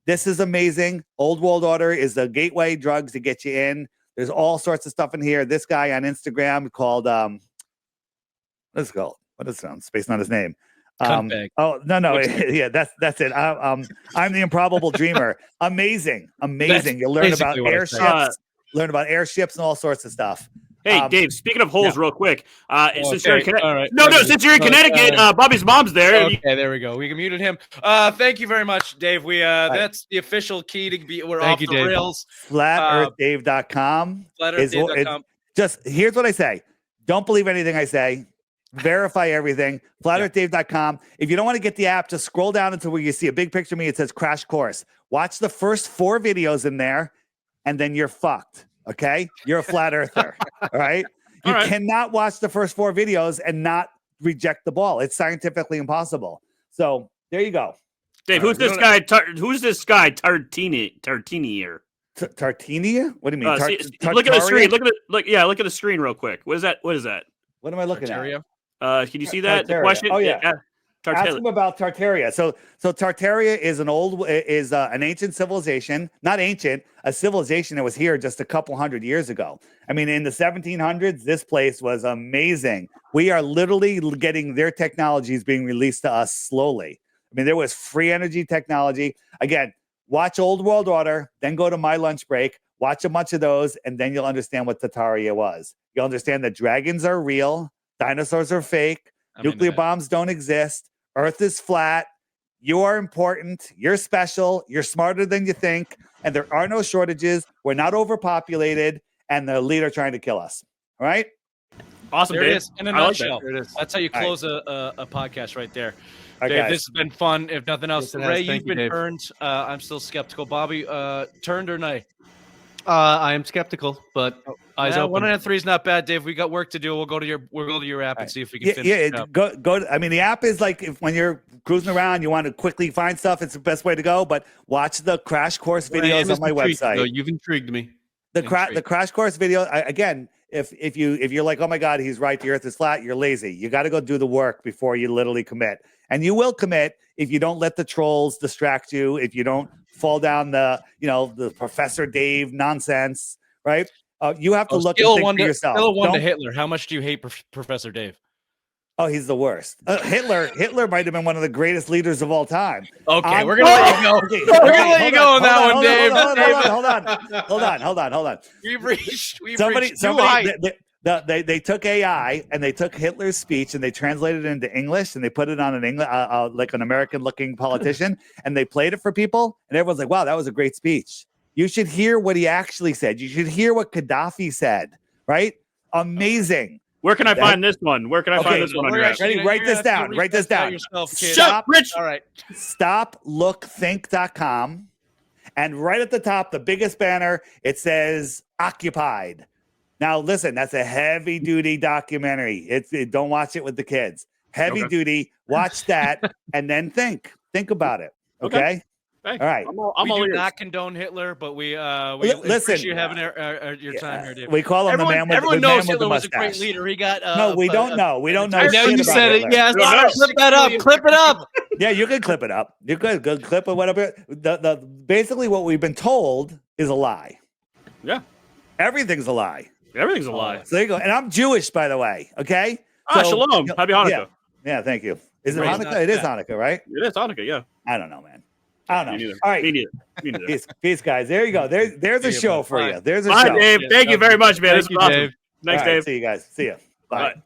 This is amazing. Old world order is the gateway drugs to get you in. There's all sorts of stuff in here. This guy on Instagram called, let's go. What is it? Spacing on his name. Oh no, yeah, that's it. I'm the improbable dreamer. Amazing. You'll learn about airships, and all sorts of stuff. Hey, Dave, speaking of holes, real quick, since you're in since you're in Connecticut, Bobby's mom's there. Okay, there we go. We muted him. Thank you very much, Dave. That's the official key to be. We're off the rails. FlatEarthDave.com. FlatEarthDave.com. Just here's what I say. Don't believe anything I say. Verify everything. FlatEarthDave.com. If you don't want to get the app, just scroll down until where you see a big picture of me. It says Crash Course. Watch the first 4 videos in there, and then you're fucked. Okay? You're a flat earther. All right? You cannot watch the first 4 videos and not reject the ball. It's scientifically impossible. So there you go. Dave, who's this guy? Who's this guy? Tartini here. Tartini? What do you mean? Look at the screen. Look at the screen real quick. What is that? What am I looking at? Can you see that? The question? Oh yeah. Ask him about Tartaria. So Tartaria is an ancient civilization, not ancient, a civilization that was here just a couple hundred years ago. I mean, in the 1700s, this place was amazing. We are literally getting their technologies being released to us slowly. I mean, there was free energy technology. Again, watch Old World Order, then go to My Lunch Break, watch a bunch of those, and then you'll understand what Tartaria was. You'll understand that dragons are real, dinosaurs are fake, nuclear bombs don't exist. Earth is flat. You are important. You're special. You're smarter than you think. And there are no shortages. We're not overpopulated. And the elite are trying to kill us. All right? Awesome, there Dave. it is. In a nutshell. That's how you close a podcast right there. Dave, this has been fun. If nothing else, Ray, you've been turned. I'm still skeptical. Bobby, turned or nay? I am skeptical, but eyes open. 1 out of 3 is not bad, Dave. We got work to do. We'll go to your app and see if we can finish it up. Go. I mean, the app is like when you're cruising around, you want to quickly find stuff. It's the best way to go. But watch the crash course videos on my website. No, you've intrigued me. The crash course video again. If you're like, oh my God, he's right, the Earth is flat. You're lazy. You got to go do the work before you literally commit, and you will commit if you don't let the trolls distract you. If you don't fall down the Professor Dave nonsense, right? You have to look and think for yourself. Scale of 1 to Hitler. How much do you hate Professor Dave? Oh, he's the worst. Hitler might have been one of the greatest leaders of all time. Okay, we're gonna let you go. We're gonna let you go on that one, Dave. Hold on. We've reached. They took AI and they took Hitler's speech and they translated it into English and they put it on like an American-looking politician and they played it for people and everyone's like, "Wow, that was a great speech." You should hear what he actually said. You should hear what Gaddafi said. Right? Amazing. Where can I find this one? Where can I find this one? Ready? Write this down. Write this down. Shut, Rich. All right. StopLookThink.com, and right at the top, the biggest banner, it says "Occupied." Now, listen, that's a heavy-duty documentary. Don't watch it with the kids. Heavy duty. Watch that, and then think about it. Okay. Hey, all right. I'm we do not condone Hitler, but we appreciate you having your time here, Dave. We call him everyone, the man with everyone the knows man Hitler with the was a great leader. He got no, we don't know. We don't know. I know you said it. Hitler. Yes, clip that up. Clip it up. Yeah, you can clip it up. You could clip it, whatever. Basically what we've been told is a lie. Yeah, everything's a lie. Everything's a lie. So there you go. And I'm Jewish, by the way. Okay. Shalom. Happy Hanukkah. Yeah. Thank you. Is it Hanukkah? It is Hanukkah, right? It is Hanukkah. Yeah. I don't know, man. I don't know. Me neither. All right. Me neither. Peace, guys. There you go. There's a show for you. There's a Bye, show. Dave. Thank you very much, man. This was awesome. Dave. Thanks, All right, Dave. see you guys. See ya. Bye. Bye.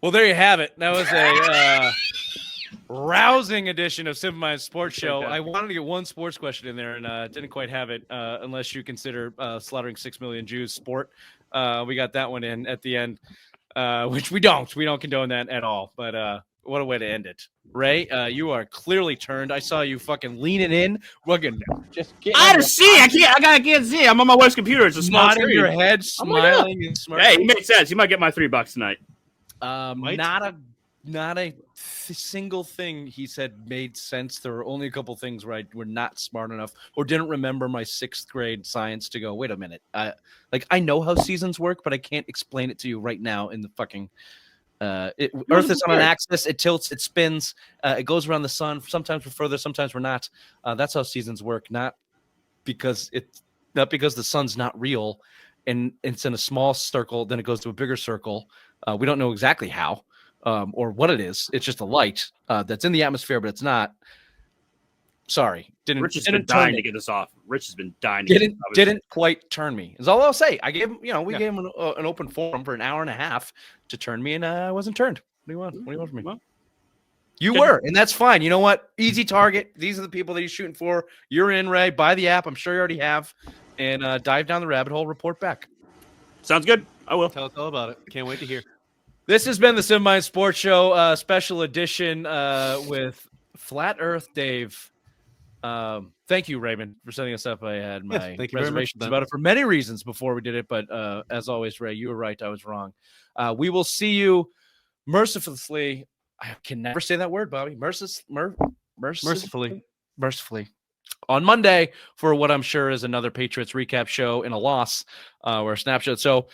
Well, there you have it. That was a rousing edition of Simple Minds Sports Show. I wanted to get one sports question in there and didn't quite have it, unless you consider slaughtering 6 million Jews sport. We got that one in at the end, which we don't. We don't condone that at all. But what a way to end it. Ray, you are clearly turned. I saw you fucking leaning in. Just I don't see. I can't see. I'm on my wife's computer. It's a small nodding screen. your head, smiling and smirking. Hey, it makes sense. You might get my $3 tonight. Not a single thing he said made sense. There were only a couple things where I were not smart enough or didn't remember my 6th grade science to go, wait a minute. I know how seasons work, but I can't explain it to you right now in the fucking Earth is on an axis. It tilts, it spins, it goes around the sun. Sometimes we're further, sometimes we're not. That's how seasons work, not because the sun's not real and it's in a small circle, then it goes to a bigger circle. We don't know exactly how or what it is. It's just a light that's in the atmosphere, but it's not. Sorry, Rich has been dying to get this off. Rich has been dying to get this off. Didn't quite turn me. Is all I'll say. I gave him, we gave him an open forum for an hour and a half to turn me, and I wasn't turned. What do you want? What do you want from me? Well, you were, and that's fine. You know what? Easy target. These are the people that he's shooting for. You're in, Ray. Buy the app. I'm sure you already have, and dive down the rabbit hole. Report back. Sounds good. I will. Tell us all about it. Can't wait to hear. This has been the Simple Minds Sports Show special edition with Flat Earth Dave. Thank you, Raymond, for setting us up. I had my reservations about it for many reasons before we did it, but as always, Ray, you were right. I was wrong. We will see you mercifully. I can never say that word, Bobby. Mercifully on Monday for what I'm sure is another Patriots recap show in a loss or a snapshot. So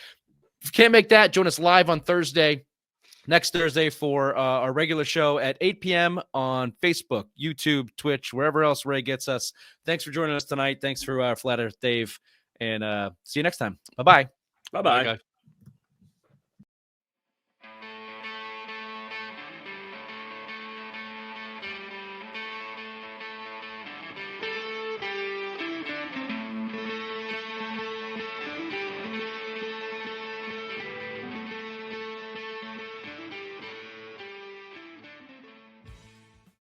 if you can't make that, join us live on next Thursday for our regular show at 8 p.m. on Facebook, YouTube, Twitch, wherever else Ray gets us. Thanks for joining us tonight. Thanks for Flat Earth Dave, and see you next time. Bye-bye. Bye-bye. Bye, guys.